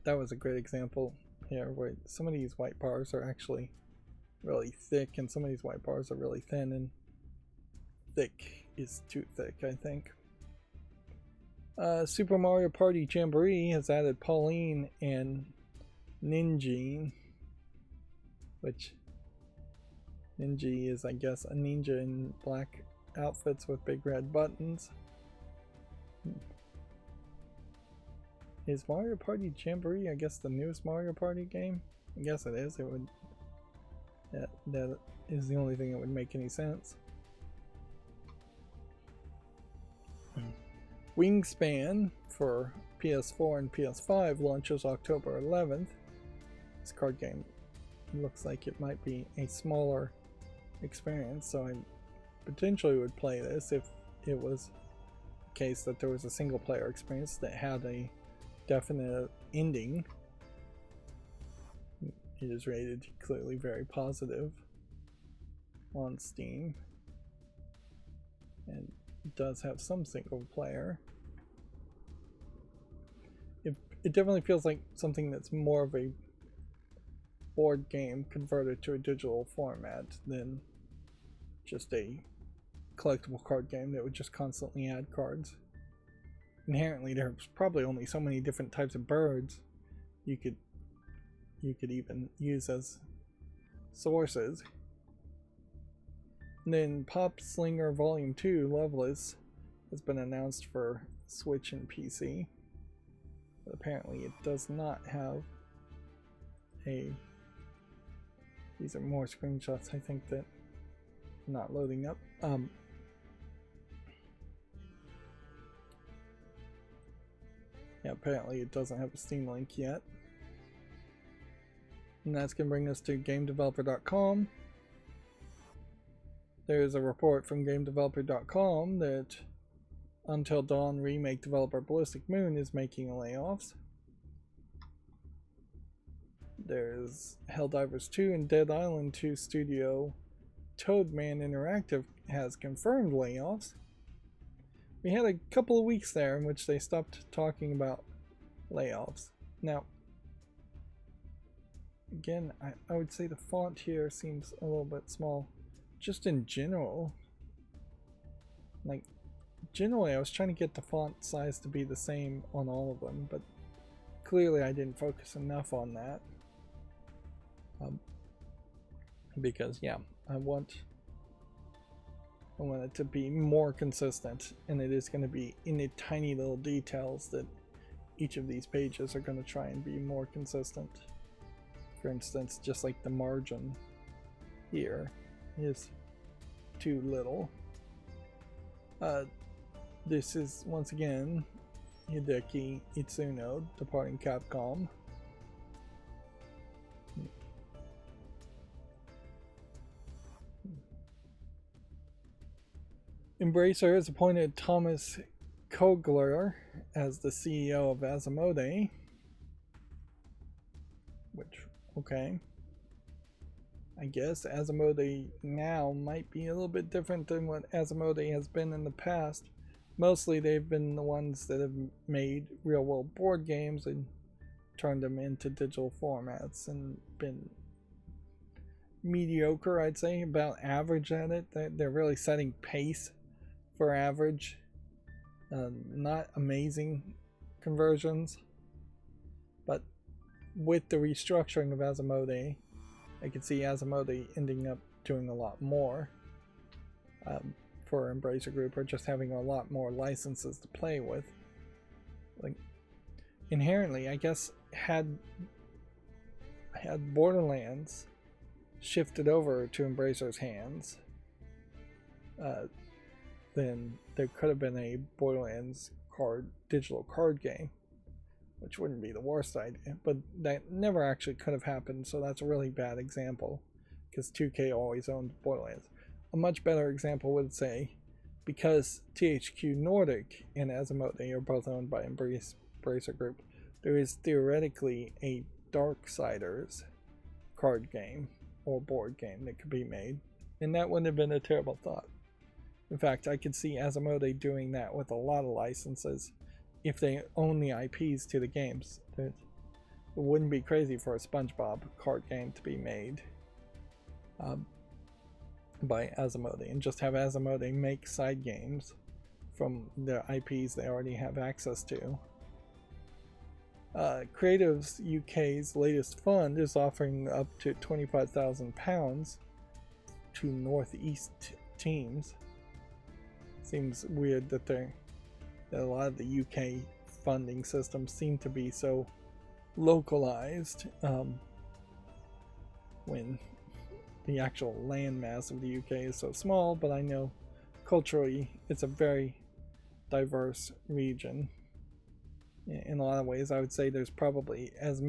That was a great example here where some of these white bars are actually really thick and some of these white bars are really thin, and thick is too thick, I think. Super Mario Party Jamboree has added Pauline and Ninja, which Ninja is, I guess, a ninja in black outfits with big red buttons. Is Mario Party Jamboree, I guess, the newest Mario Party game? I guess it is. It would. That is the only thing that would make any sense. Wingspan for PS4 and PS5 launches October 11th. This card game looks like it might be a smaller experience, so I potentially would play this if it was the case that there was a single player experience that had a definite ending. It is rated clearly very positive on Steam and does have some single player. It definitely feels like something that's more of a board game converted to a digital format than just a collectible card game that would just constantly add cards. Inherently, there's probably only so many different types of birds you could even use as sources. And then Pop Slinger Volume 2 Loveless has been announced for Switch and PC. But apparently it does not have a... These are more screenshots, I think, that are not loading up. Yeah, apparently it doesn't have a Steam link yet. And that's going to bring us to GameDeveloper.com. There's a report from GameDeveloper.com that Until Dawn remake developer Ballistic Moon is making layoffs. There's Helldivers 2 and Dead Island 2 studio Toadman Interactive has confirmed layoffs. We had a couple of weeks there in which they stopped talking about layoffs. Now, again, I would say the font here seems a little bit small. Just in general, like, generally I was trying to get the font size to be the same on all of them, but clearly I didn't focus enough on that. Because, yeah, I want it to be more consistent, and it is going to be in the tiny little details that each of these pages are going to try and be more consistent. For instance, just like the margin here is too little. This is once again Hideki Itsuno departing Capcom. Embracer has appointed Thomas Kogler as the CEO of Asmodee, which, okay. I guess Asmodee now might be a little bit different than what Asmodee has been in the past. Mostly they've been the ones that have made real world board games and turned them into digital formats and been mediocre, I'd say, about average at it. They're really setting pace for average, not amazing conversions. But with the restructuring of Asmodee, I could see Asmodee ending up doing a lot more for Embracer Group, or just having a lot more licenses to play with. Like, inherently, I guess, had Borderlands shifted over to Embracer's hands, then there could have been a Borderlands digital card game, which wouldn't be the worst idea, but that never actually could have happened, so that's a really bad example, because 2K always owned Borderlands. A much better example would say, because THQ Nordic and Asmodee are both owned by Embracer Group, there is theoretically a Darksiders card game or board game that could be made, and that wouldn't have been a terrible thought. In fact, I could see Asmodee doing that with a lot of licenses if they own the IPs to the games. It wouldn't be crazy for a SpongeBob card game to be made by Asmodee, and just have Asmodee make side games from the IPs they already have access to. Creatives UK's latest fund is offering up to £25,000 to Northeast teams. Seems weird that a lot of the UK funding systems seem to be so localized when the actual landmass of the UK is so small, but I know culturally it's a very diverse region. In a lot of ways, I would say there's probably as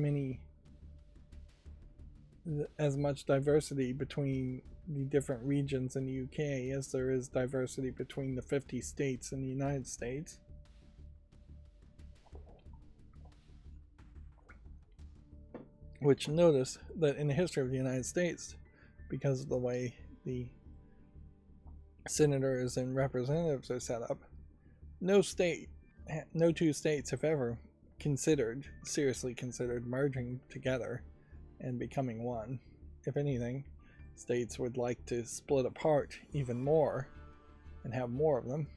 much diversity between the different regions in the UK as there is diversity between the 50 states in the United States. Which, notice that in the history of the United States, because of the way the senators and representatives are set up, no two states have ever seriously considered merging together and becoming one. If anything, states would like to split apart even more and have more of them.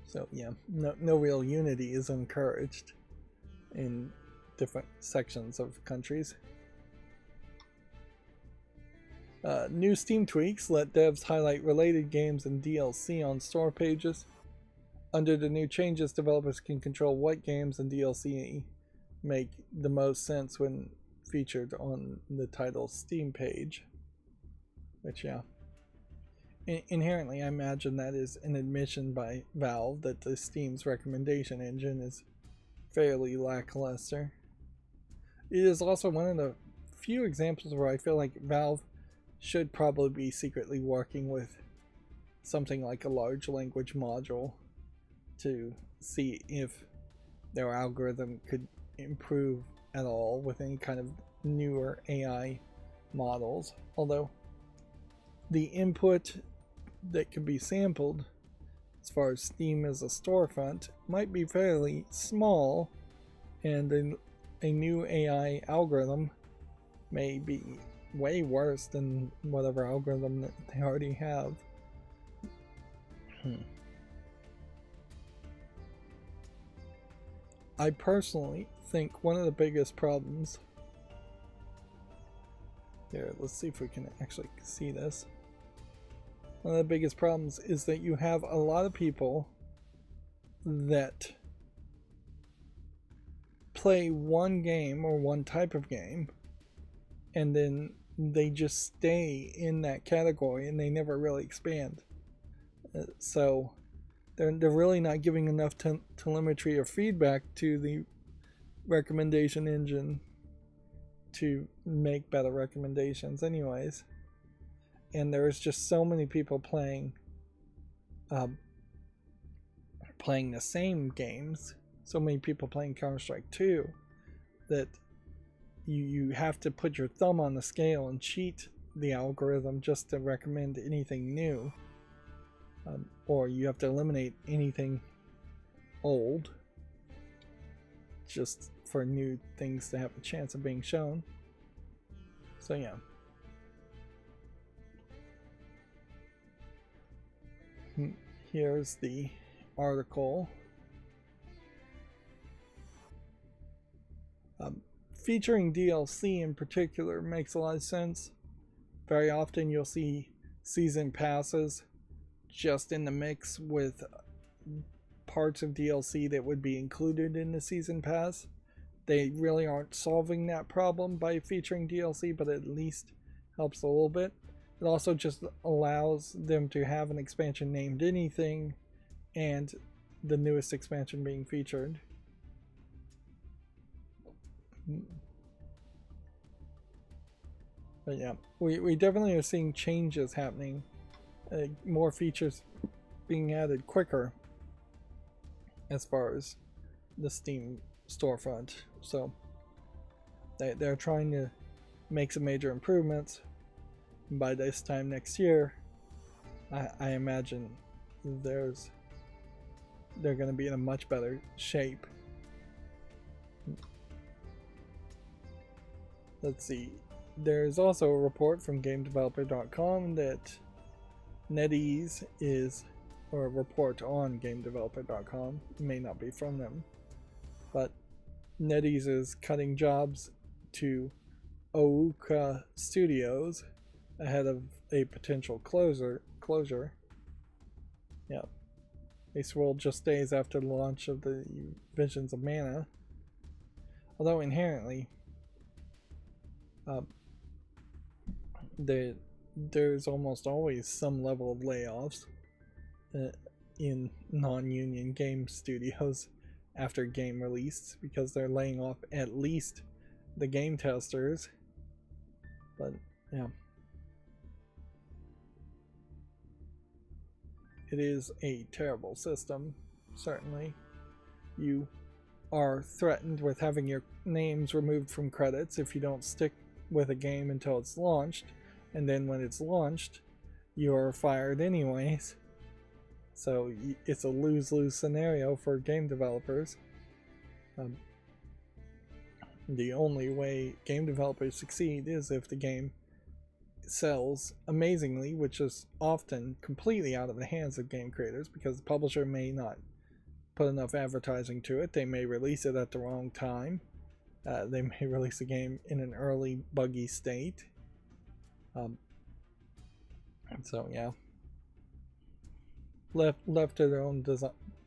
So yeah, no real unity is encouraged in different sections of countries. New Steam tweaks let devs highlight related games and DLC on store pages. Under the new changes, developers can control what games and DLC make the most sense when featured on the title's Steam page. Which, yeah. Inherently, I imagine that is an admission by Valve that the Steam's recommendation engine is fairly lackluster. It is also one of the few examples where I feel like Valve should probably be secretly working with something like a large language module to see if their algorithm could improve at all with any kind of newer AI models. Although the input that could be sampled as far as Steam as a storefront might be fairly small, and a new AI algorithm may be way worse than whatever algorithm that they already have. I personally think one of the biggest problems here, let's see if we can actually see this. One of the biggest problems is that you have a lot of people that play one game or one type of game, and then they just stay in that category and they never really expand. So they're really not giving enough telemetry or feedback to the recommendation engine to make better recommendations anyways. And there's just so many people playing the same games, so many people playing Counter-Strike 2, that you have to put your thumb on the scale and cheat the algorithm just to recommend anything new, or you have to eliminate anything old just for new things to have a chance of being shown. So yeah. Here's the article. Featuring DLC in particular makes a lot of sense. Very often you'll see season passes just in the mix with parts of DLC that would be included in the season pass. They really aren't solving that problem by featuring DLC, but it at least helps a little bit. It also just allows them to have an expansion named anything and the newest expansion being featured. But yeah, we definitely are seeing changes happening. More features being added quicker as far as the Steam storefront. So they're trying to make some major improvements. By this time next year, I imagine they're going to be in a much better shape. Let's see. There's also a report from GameDeveloper.com that NetEase is, or a report on GameDeveloper.com, may not be from them, but NetEase is cutting jobs to Ouka Studios ahead of a potential closure. Yeah, they swirled just days after the launch of the Visions of Mana. Although inherently, there's almost always some level of layoffs in non-union game studios after game release, because they're laying off at least the game testers. But yeah, it is a terrible system. Certainly, you are threatened with having your names removed from credits if you don't stick with a game until it's launched, and then when it's launched you're fired anyways. So it's a lose-lose scenario for game developers. The only way game developers succeed is if the game sells amazingly, which is often completely out of the hands of game creators because the publisher may not put enough advertising to it. They may release it at the wrong time. They may release a game in an early buggy state. So yeah, left to their own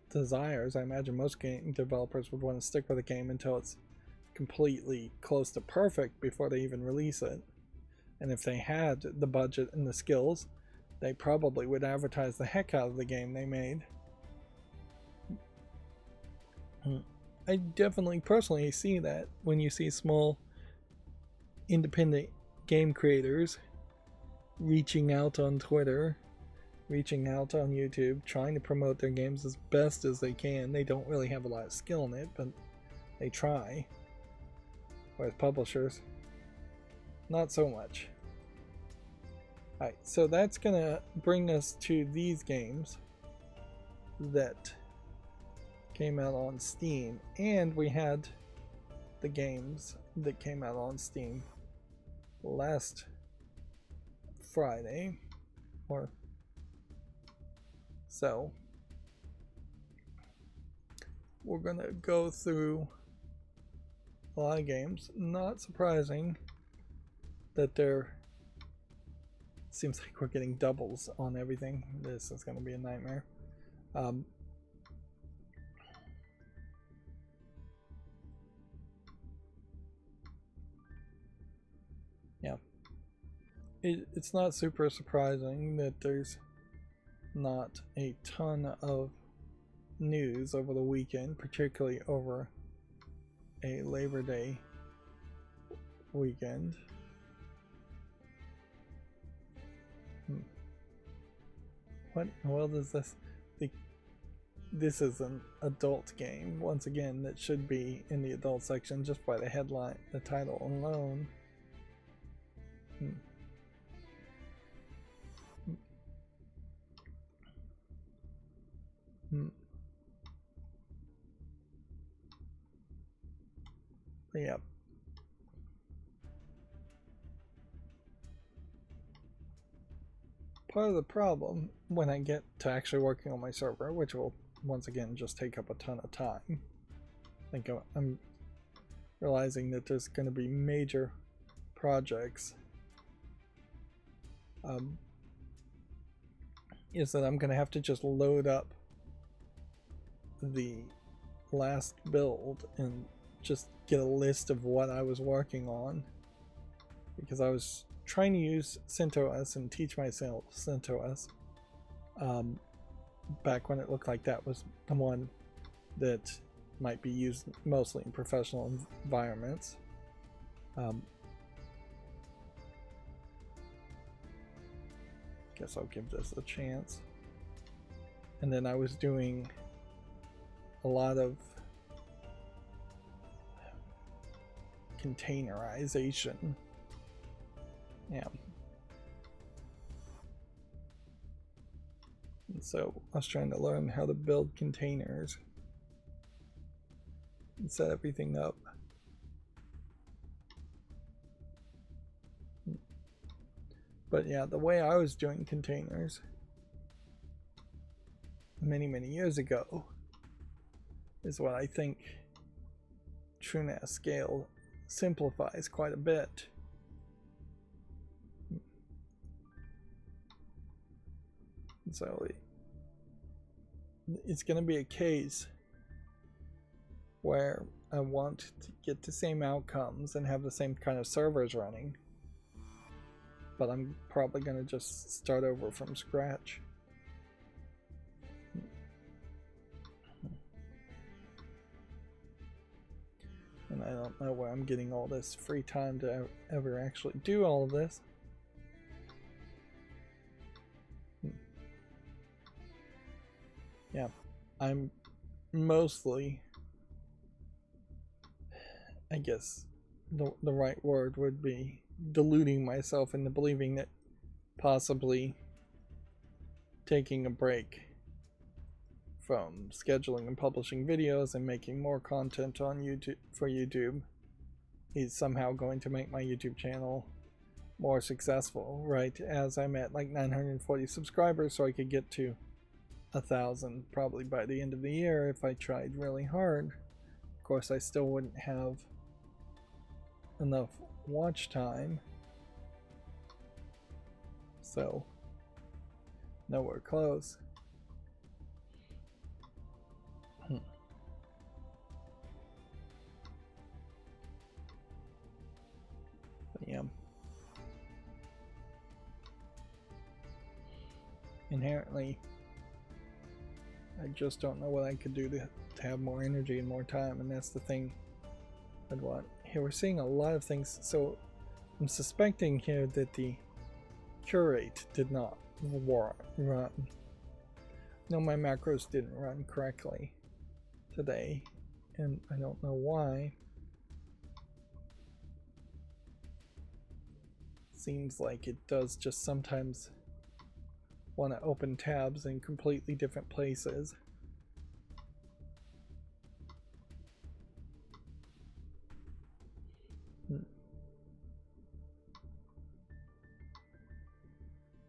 desires, I imagine most game developers would want to stick with a game until it's completely close to perfect before they even release it. And if they had the budget and the skills, they probably would advertise the heck out of the game they made. I definitely personally see that when you see small independent game creators reaching out on Twitter, reaching out on YouTube, trying to promote their games as best as they can. They don't really have a lot of skill in it, but they try. Whereas publishers, not so much. Alright, so that's gonna bring us to these games that came out on Steam, and we had the games that came out on Steam last Friday, or so. We're gonna go through a lot of games. Not surprising that there seems like we're getting doubles on everything. This is gonna be a nightmare. Yeah, it's not super surprising that there's not a ton of news over the weekend, particularly over a Labor Day weekend. What in the world is this? this is an adult game. Once again, that should be in the adult section just by the headline, the title alone. Yep. Part of the problem when I get to actually working on my server, which will once again just take up a ton of time, I think I'm realizing that there's going to be major projects, is that I'm going to have to just load up the last build and just get a list of what I was working on, because I was trying to use CentOS and teach myself CentOS back when it looked like that was the one that might be used mostly in professional environments. Guess I'll give this a chance. And then I was doing a lot of containerization. Yeah. And so I was trying to learn how to build containers and set everything up. But yeah, the way I was doing containers many years ago is what I think TrueNAS Scale simplifies quite a bit. So it's going to be a case where I want to get the same outcomes and have the same kind of servers running, but I'm probably going to just start over from scratch. And I don't know where I'm getting all this free time to ever actually do all of this. Yeah, I'm mostly, I guess the right word would be deluding myself into believing that possibly taking a break from scheduling and publishing videos and making more content on YouTube for YouTube is somehow going to make my YouTube channel more successful, right? As I'm at like 940 subscribers, so I could get to 1,000 probably by the end of the year if I tried really hard. Of course, I still wouldn't have enough watch time, so nowhere close. But yeah, inherently I just don't know what I could do to have more energy and more time, and that's the thing I'd want. Here we're seeing a lot of things, so I'm suspecting here that the curate did not run. No, my macros didn't run correctly today, and I don't know why. Seems like it does just sometimes want to open tabs in completely different places.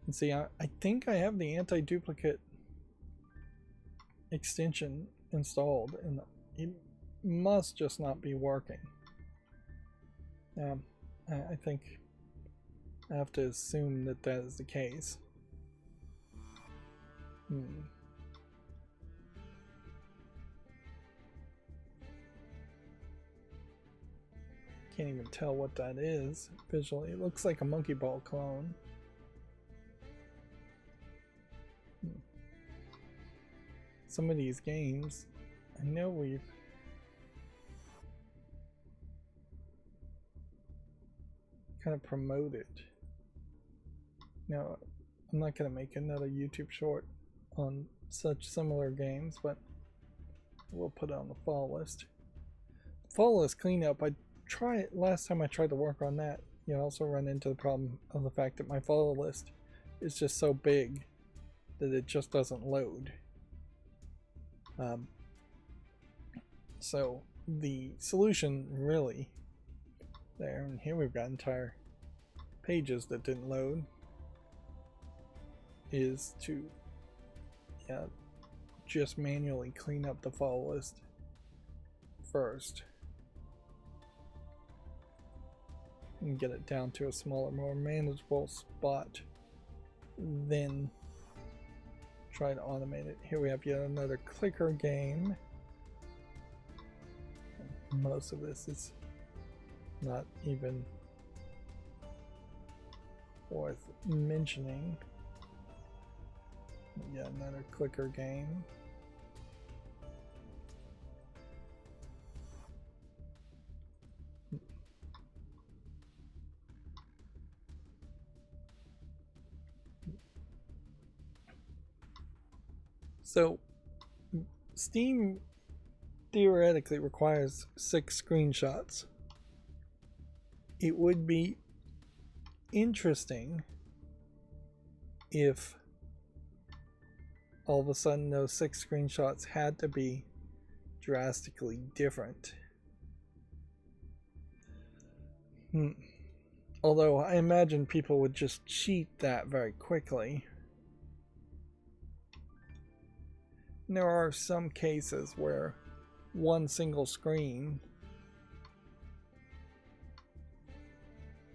And see, I think I have the anti-duplicate extension installed, and it must just not be working. I think I have to assume that that is the case. Can't even tell what that is visually. It looks like a monkey ball clone. Some of these games, I know we've kind of promoted. Now, I'm not going to make another YouTube short on such similar games, but we'll put it on the fall list. Fall list cleanup, last time I tried to work on that, you also run into the problem of the fact that my follow list is just so big that it just doesn't load. So the solution really there, and here we've got entire pages that didn't load, is to just manually clean up the follow list first and get it down to a smaller, more manageable spot, then try to automate it. Here we have yet another clicker game. Most of this is not even worth mentioning. Yeah, another clicker game. So Steam theoretically requires 6 screenshots. It would be interesting if all of a sudden those 6 screenshots had to be drastically different. Although I imagine people would just cheat that very quickly. There are some cases where one single screen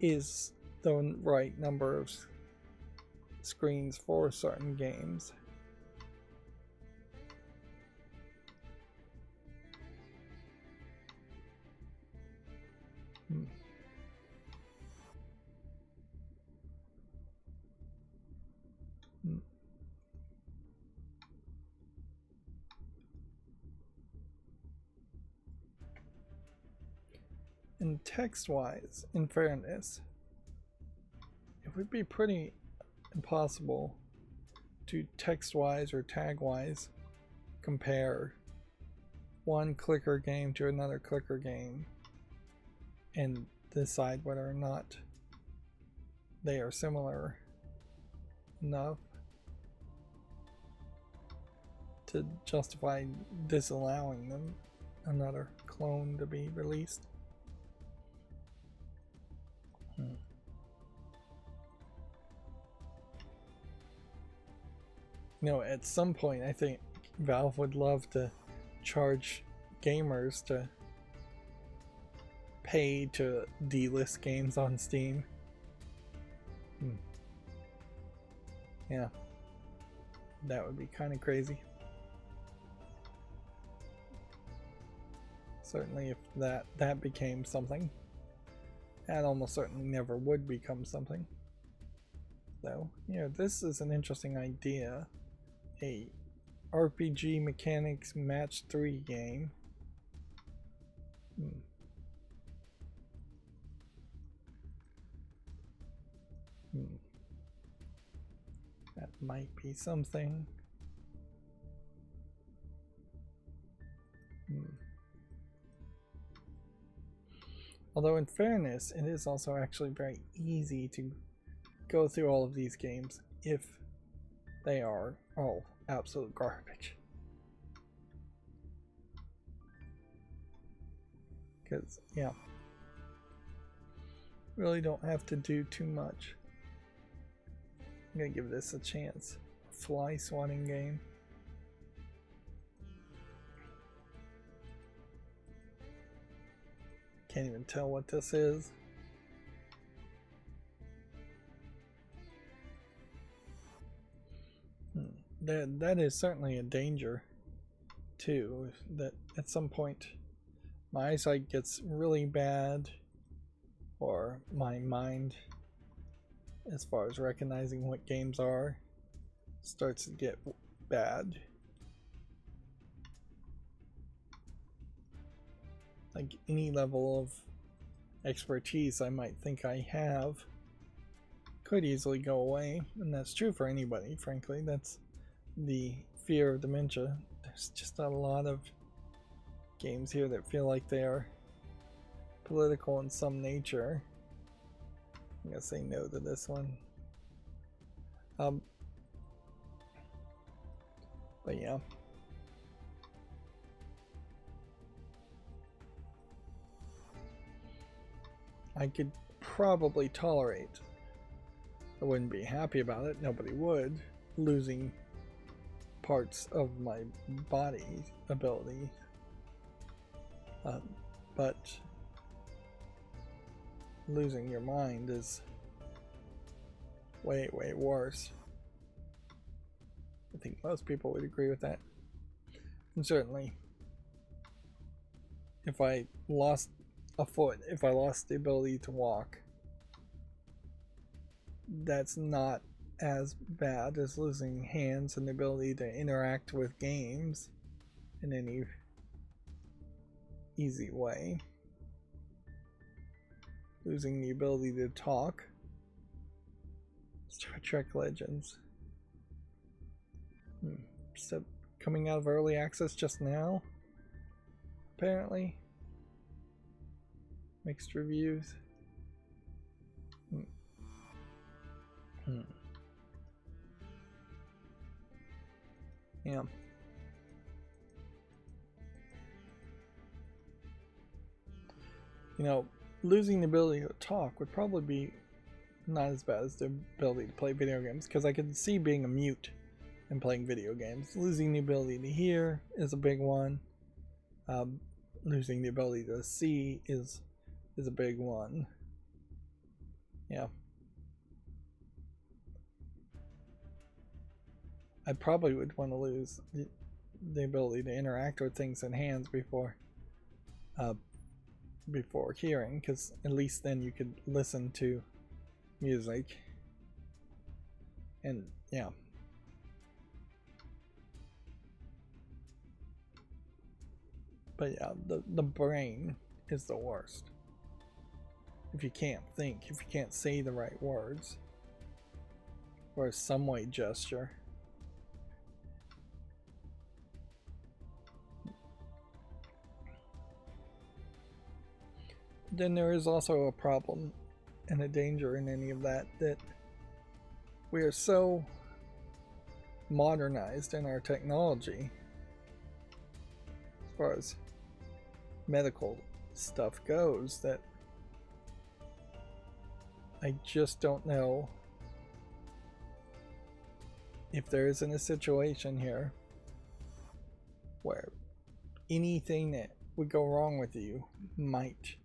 is the right number of screens for certain games. And text-wise, in fairness, it would be pretty impossible to text-wise or tag-wise compare one clicker game to another clicker game and decide whether or not they are similar enough to justify disallowing them another clone to be released. You know, at some point I think Valve would love to charge gamers to pay to delist games on Steam. Yeah, that would be kind of crazy. Certainly if that became something. That almost certainly never would become something. Though, you know, this is an interesting idea. A RPG mechanics match 3 game. That might be something. Although in fairness, it is also actually very easy to go through all of these games if they are all absolute garbage. Because, yeah, really don't have to do too much. I'm gonna give this a chance. Fly swatting game. Can't even tell what this is. That is certainly a danger too, that at some point my eyesight gets really bad, or my mind, as far as recognizing what games are, starts to get bad. Like any level of expertise I might think I have could easily go away, and that's true for anybody, frankly. That's the fear of dementia. There's just a lot of games here that feel like they are political in some nature. I'm gonna say no to this one. But yeah. I could probably tolerate, I wouldn't be happy about it, nobody would, losing parts of my body ability. But losing your mind is way, way worse. I think most people would agree with that. And certainly, if I lost a foot, if I lost the ability to walk, that's not as bad as losing hands and the ability to interact with games in any easy way. Losing the ability to talk. Star Trek Legends. So coming out of early access just now, apparently. Mixed reviews. Yeah. You know, losing the ability to talk would probably be not as bad as the ability to play video games, because I could see being a mute and playing video games. Losing the ability to hear is a big one. Losing the ability to see is a big one. Yeah. I probably would want to lose the ability to interact with things in hands before hearing, because at least then you could listen to music. And yeah. But yeah, the brain is the worst. If you can't think, if you can't say the right words, or some way gesture. Then there is also a problem and a danger in any of that, that we are so modernized in our technology as far as medical stuff goes, that I just don't know if there isn't a situation here where anything that would go wrong with you might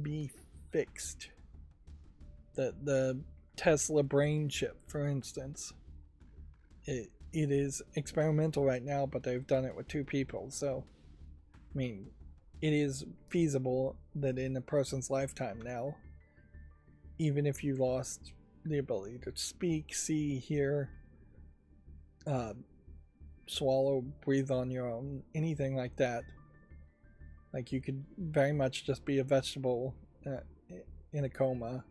be fixed. The Tesla brain chip, for instance, it is experimental right now, but they've done it with 2 people, so I mean, it is feasible that in a person's lifetime now, even if you lost the ability to speak, see, hear, swallow, breathe on your own, anything like that, like you could very much just be a vegetable in a coma.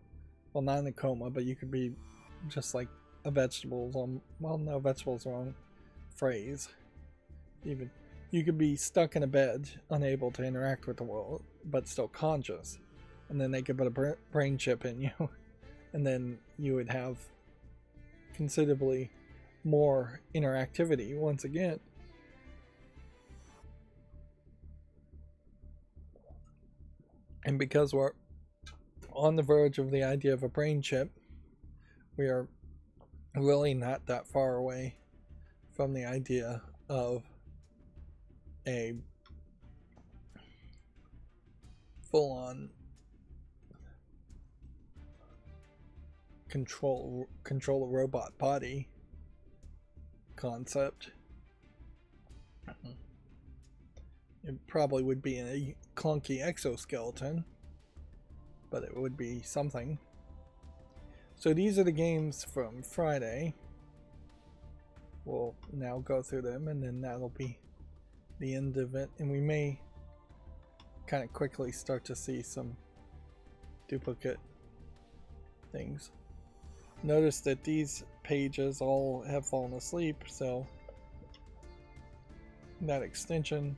Well, not in a coma, but you could be just like a vegetable. Well, no, vegetable's the wrong phrase. Even you could be stuck in a bed, unable to interact with the world, but still conscious. And then they could put a brain chip in you, and then you would have considerably more interactivity once again. And because we're on the verge of the idea of a brain chip, we are really not that far away from the idea of a full-on control a robot body concept. It probably would be a clunky exoskeleton, but it would be something. So these are the games from Friday. We'll now go through them, and then that'll be the end of it. And we may kind of quickly start to see some duplicate things. Notice that these pages all have fallen asleep, so that extension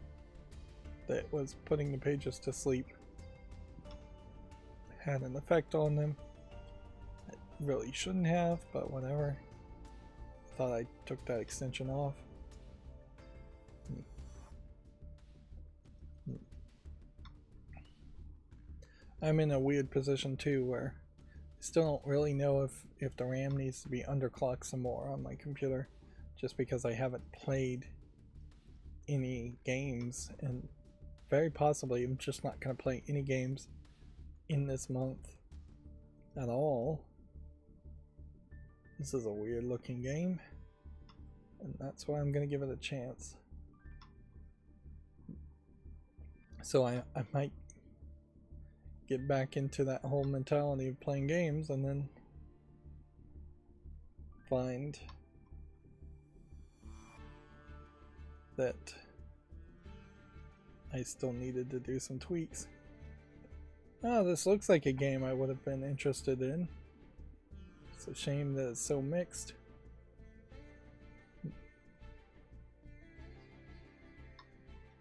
that was putting the pages to sleep had an effect on them. It really shouldn't have, but whatever. Thought I took that extension off. I'm in a weird position too where I still don't really know if the RAM needs to be underclocked some more on my computer, just because I haven't played any games, and very possibly I'm just not going to play any games in this month at all. This is a weird looking game, and that's why I'm going to give it a chance. So I might get back into that whole mentality of playing games and then find that I still needed to do some tweaks. Oh, this looks like a game I would have been interested in. It's a shame that it's so mixed.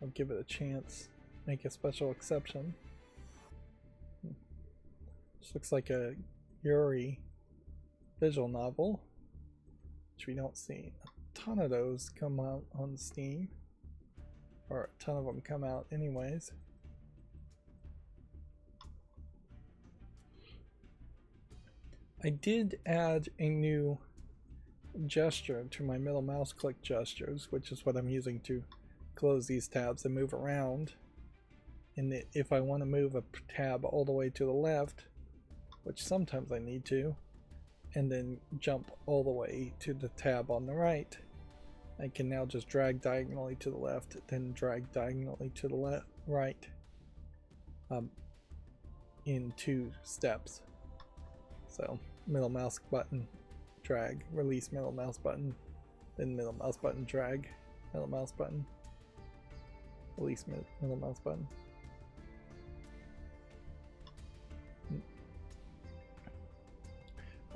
I'll give it a chance. Make a special exception. This looks like a Yuri visual novel, which we don't see a ton of those come out on Steam, or a ton of them come out anyways. I did add a new gesture to my middle mouse click gestures, which is what I'm using to close these tabs and move around. And if I want to move a tab all the way to the left, which sometimes I need to, and then jump all the way to the tab on the right, I can now just drag diagonally to the left, then drag diagonally to the right in 2 steps. So middle mouse button, drag, release middle mouse button, then middle mouse button, drag, middle mouse button, release middle mouse button.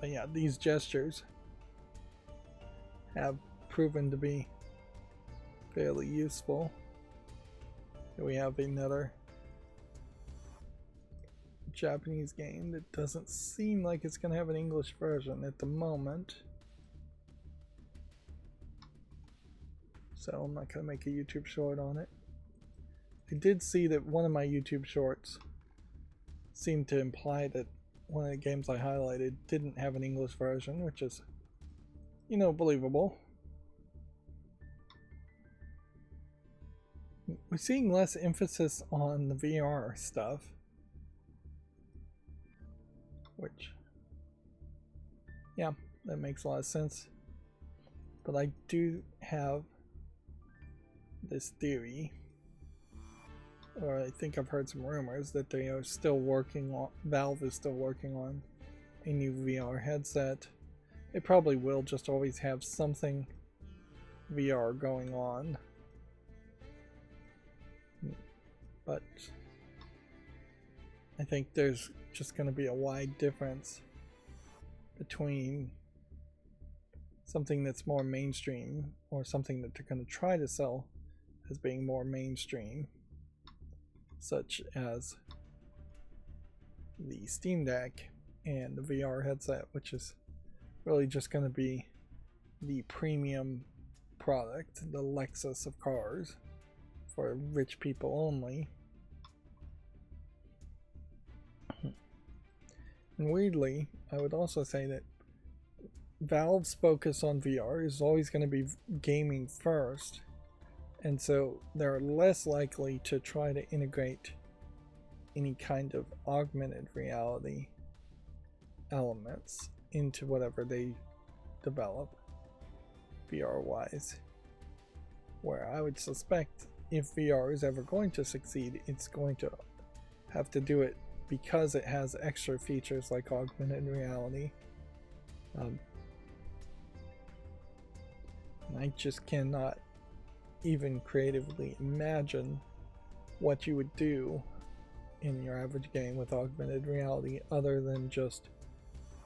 But yeah, these gestures have proven to be fairly useful. Here we have another Japanese game that doesn't seem like it's going to have an English version at the moment. So I'm not going to make a YouTube short on it. I did see that one of my YouTube shorts seemed to imply that one of the games I highlighted didn't have an English version, which is, you know, believable. We're seeing less emphasis on the VR stuff, which, yeah, that makes a lot of sense. But I do have this theory, or I think I've heard some rumors that they are still working on, Valve is still working on a new VR headset. They probably will just always have something VR going on. But I think there's just going to be a wide difference between something that's more mainstream, or something that they're going to try to sell as being more mainstream, such as the Steam Deck and the VR headset, which is really just going to be the premium product, the Lexus of cars, for rich people only. And weirdly, I would also say that Valve's focus on VR is always going to be gaming first, and so they're less likely to try to integrate any kind of augmented reality elements into whatever they develop VR wise. Where I would suspect if VR is ever going to succeed, it's going to have to do it because it has extra features like augmented reality. I just cannot even creatively imagine what you would do in your average game with augmented reality other than just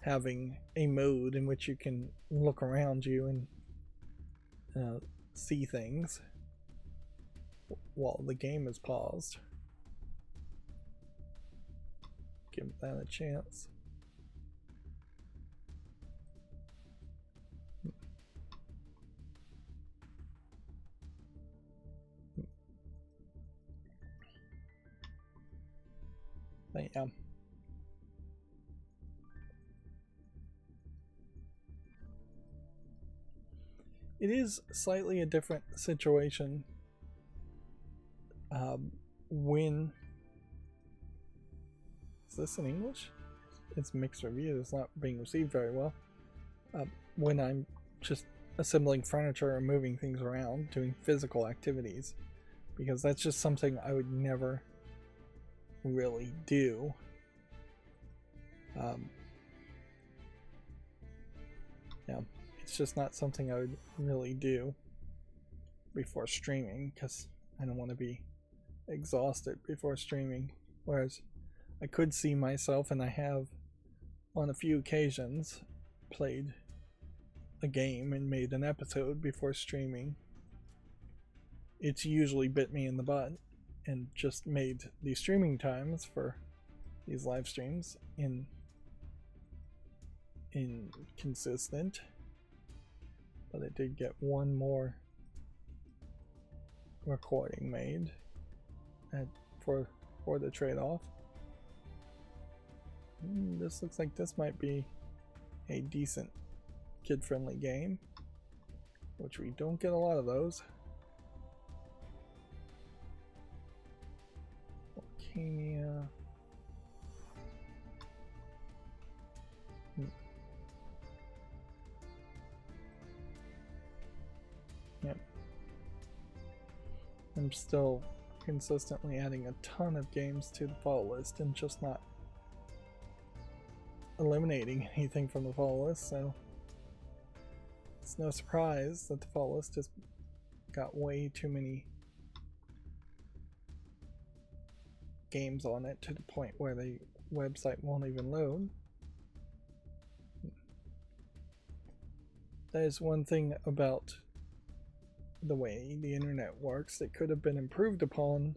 having a mode in which you can look around you and see things while the game is paused. Give that a chance. But yeah. It is slightly a different situation when... Is this in English? It's mixed reviews. It's not being received very well. When I'm just assembling furniture or moving things around, doing physical activities, because that's just something I would never really do. Yeah, it's just not something I would really do before streaming, because I don't want to be exhausted before streaming. Whereas I could see myself, and I have on a few occasions played a game and made an episode before streaming. It's usually bit me in the butt and just made the streaming times for these live streams inconsistent. But I did get one more recording made for the trade-off. This looks like this might be a decent kid-friendly game, which we don't get a lot of those. Volcania. Yep. I'm still consistently adding a ton of games to the follow list and just not eliminating anything from the follow list, so it's no surprise that the follow list has got way too many games on it to the point where the website won't even load. That is one thing about the way the internet works that could have been improved upon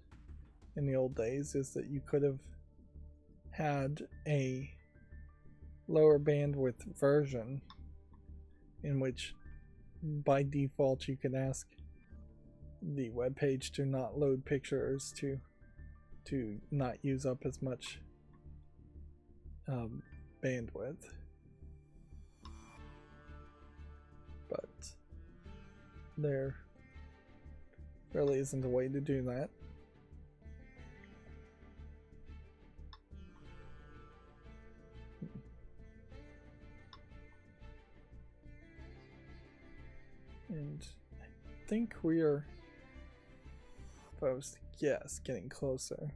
in the old days, is that you could have had a lower bandwidth version in which by default you could ask the web page to not load pictures, to not use up as much bandwidth. But there really isn't a way to do that. And I think we are, if I was to guess, getting closer.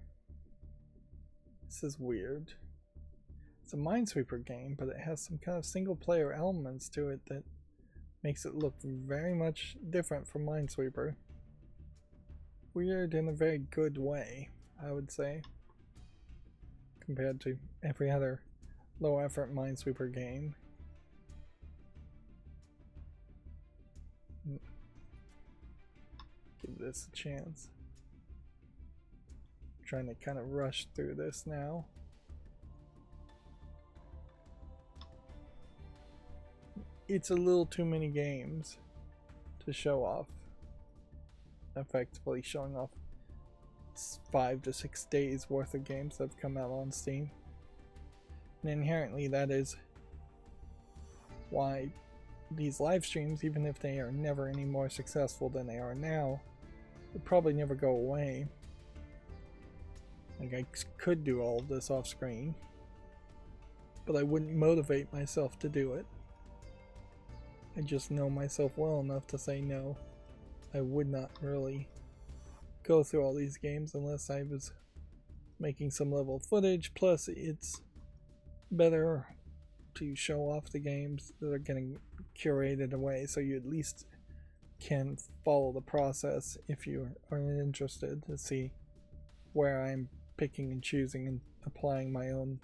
This is weird. It's a Minesweeper game, but it has some kind of single player elements to it that makes it look very much different from Minesweeper. Weird in a very good way, I would say, compared to every other low effort Minesweeper game. Give this a chance. I'm trying to kind of rush through this now. It's a little too many games to show off. Effectively showing off 5 to 6 days worth of games that have come out on Steam. And inherently that is why these live streams, even if they are never any more successful than they are now, would probably never go away. Like, I could do all of this off screen, but I wouldn't motivate myself to do it. I just know myself well enough to say no. I would not really go through all these games unless I was making some level of footage. Plus, it's better to show off the games that are getting curated away, so you at least can follow the process if you are interested to see where I'm picking and choosing and applying my own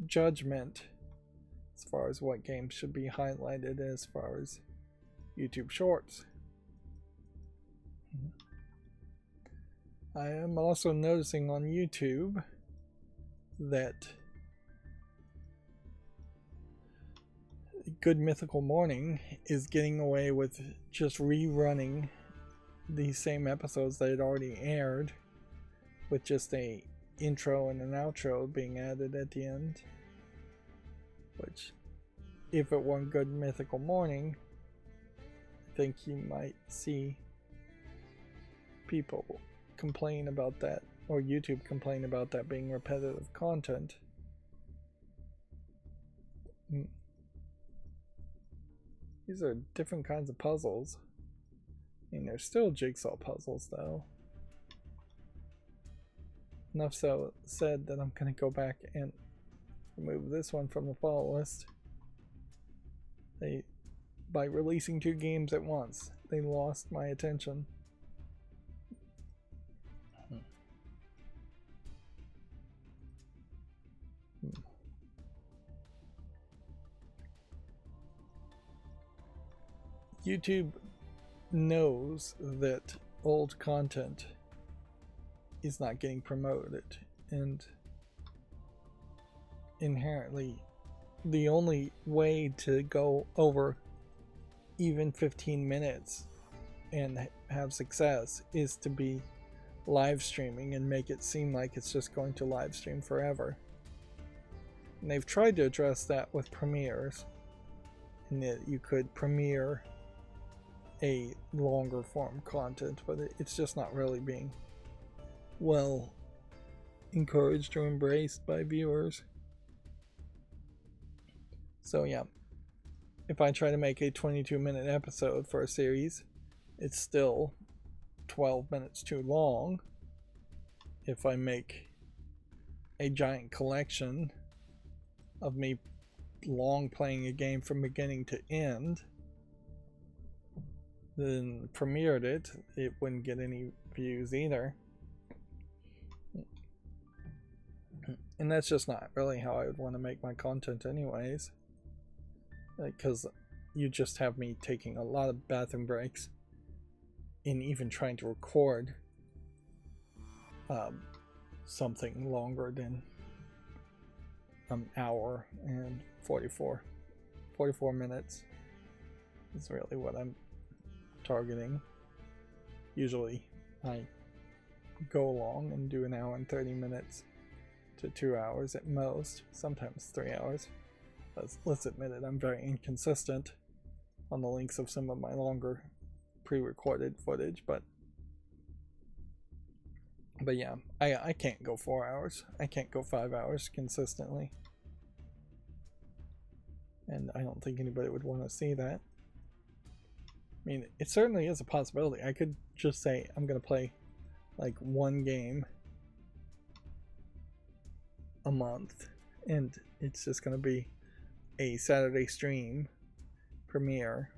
judgment as far as what games should be highlighted as far as YouTube Shorts. I am also noticing on YouTube that Good Mythical Morning is getting away with just rerunning these same episodes that had already aired, with just a intro and an outro being added at the end. Which, if it weren't Good Mythical Morning, I think you might see people complain about that, or YouTube complain about that being repetitive content. These are different kinds of puzzles. I mean, they're still jigsaw puzzles though. Enough so said that I'm going to go back and remove this one from the follow list. By releasing 2 games at once, they lost my attention. YouTube knows that old content is not getting promoted, and inherently the only way to go over even 15 minutes and have success is to be live streaming and make it seem like it's just going to live stream forever. And they've tried to address that with premieres, and that you could premiere a longer form content, but it's just not really being well encouraged or embraced by viewers. So yeah, if I try to make a 22-minute episode for a series, it's still 12 minutes too long. If I make a giant collection of me long playing a game from beginning to end, then premiered it, it wouldn't get any views either. And that's just not really how I would want to make my content anyways. Because you just have me taking a lot of bathroom breaks in even trying to record something longer than an hour and 44 minutes is really what I'm targeting. Usually I go along and do an hour and 30 minutes to 2 hours at most, sometimes 3 hours. Let's admit it, I'm very inconsistent on the lengths of some of my longer pre-recorded footage, but yeah, I can't go 4 hours. I can't go 5 hours consistently. And I don't think anybody would want to see that. I mean, it certainly is a possibility. I could just say I'm going to play like one game a month, and it's just going to be a Saturday stream premiere.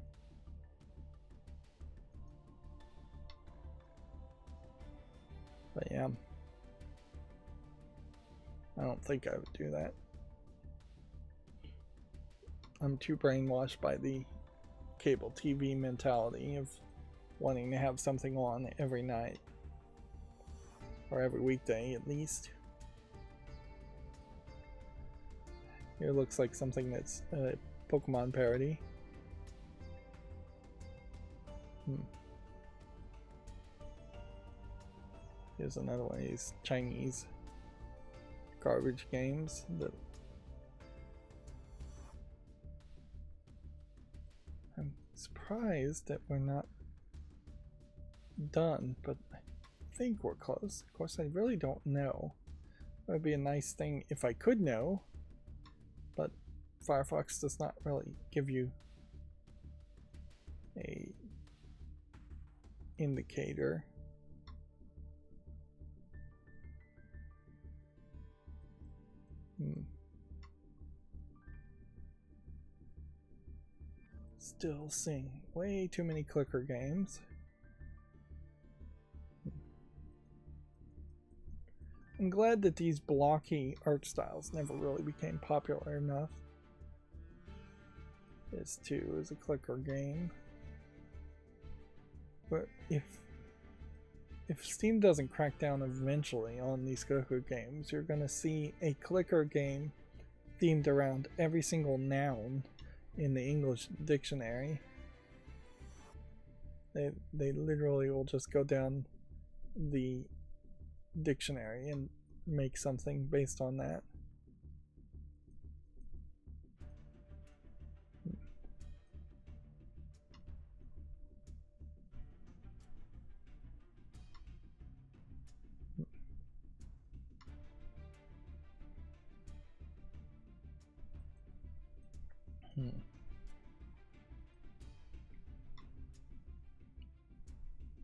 But yeah, I don't think I would do that. I'm too brainwashed by the cable TV mentality of wanting to have something on every night, or every weekday at least. Here looks like something that's a Pokemon parody. Here's another one of these Chinese garbage games that I'm surprised that we're not done, but I think we're close. Of course, I really don't know. It would be a nice thing if I could know, but Firefox does not really give you a indicator. Still seeing way too many clicker games. I'm glad that these blocky art styles never really became popular enough. This too is a clicker game. But if Steam doesn't crack down eventually on these clicker games, you're going to see a clicker game themed around every single noun in the English dictionary. They literally will just go down the dictionary and make something based on that.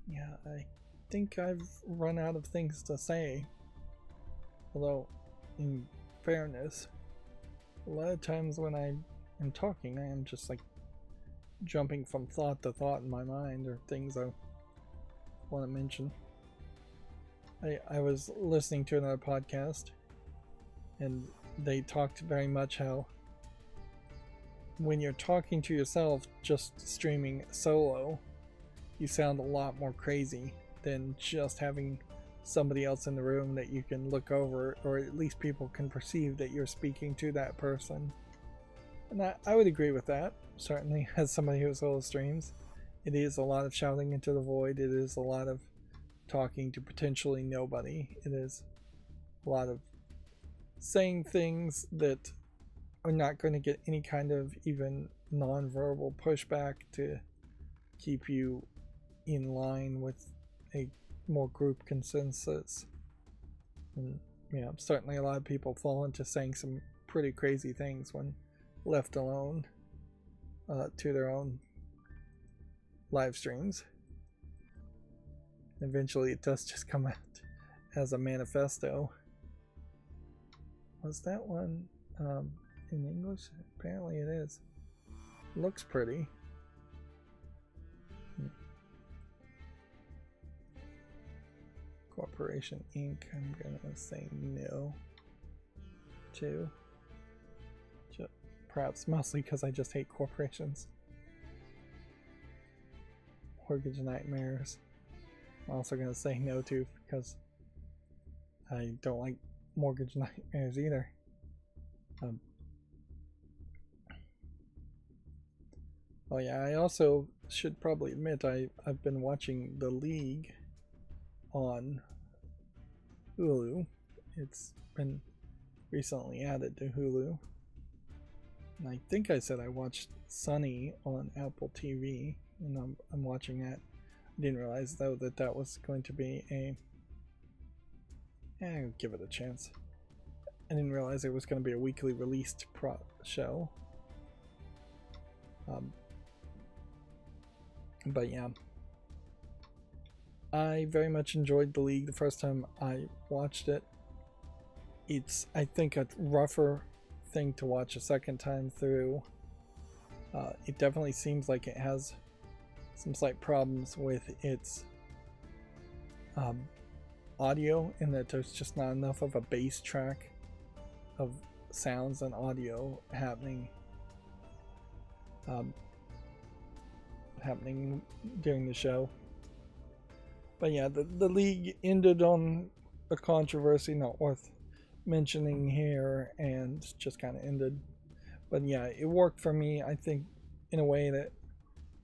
Yeah, I think I've run out of things to say. Although, in fairness, a lot of times when I am talking, I am just like jumping from thought to thought in my mind, or things I want to mention. I was listening to another podcast, and they talked very much how when you're talking to yourself, just streaming solo, you sound a lot more crazy than just having somebody else in the room that you can look over, or at least people can perceive that you're speaking to that person. And I would agree with that, certainly, as somebody who solo streams. It is a lot of shouting into the void. It is a lot of talking to potentially nobody. It is a lot of saying things that are not going to get any kind of even non-verbal pushback to keep you in line with a more group consensus. And yeah, certainly a lot of people fall into saying some pretty crazy things when left alone to their own live streams. Eventually it does just come out as a manifesto. Was that one in English? Apparently it is. Looks pretty. Corporation Inc. I'm gonna say no to. Perhaps mostly because I just hate corporations. Mortgage Nightmares. I'm also gonna say no to because I don't like Mortgage Nightmares either. Oh yeah, I also should probably admit I've been watching The League on Hulu. It's been recently added to Hulu. And I think I said I watched Sunny on Apple TV, and I'm watching that. I didn't realize though that was going to be a... I'll give it a chance. I didn't realize it was going to be a weekly released show. But yeah, I very much enjoyed The League the first time I watched it. It's, I think, a rougher thing to watch a second time through. It definitely seems like it has some slight problems with its audio, in that there's just not enough of a bass track of sounds and audio happening during the show. But yeah, the League ended on a controversy not worth mentioning here, and just kind of ended. But yeah, it worked for me, I think, in a way that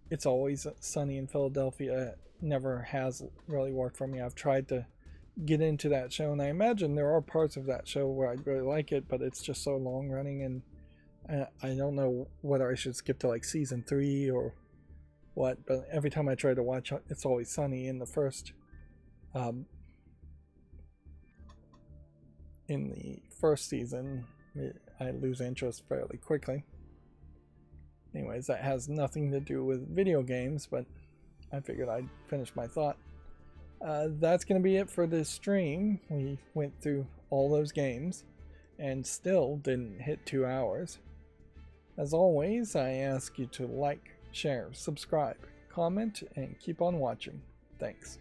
It's Always Sunny in Philadelphia never has really worked for me. I've tried to get into that show, and I imagine there are parts of that show where I'd really like it, but it's just so long running, and I don't know whether I should skip to like season 3 or what, but every time I try to watch It's Always Sunny in the first season, I lose interest fairly quickly. Anyways, that has nothing to do with video games, but I figured I'd finish my thought. That's going to be it for this stream. We went through all those games and still didn't hit 2 hours. As always, I ask you to like, share, subscribe, comment, and keep on watching. Thanks.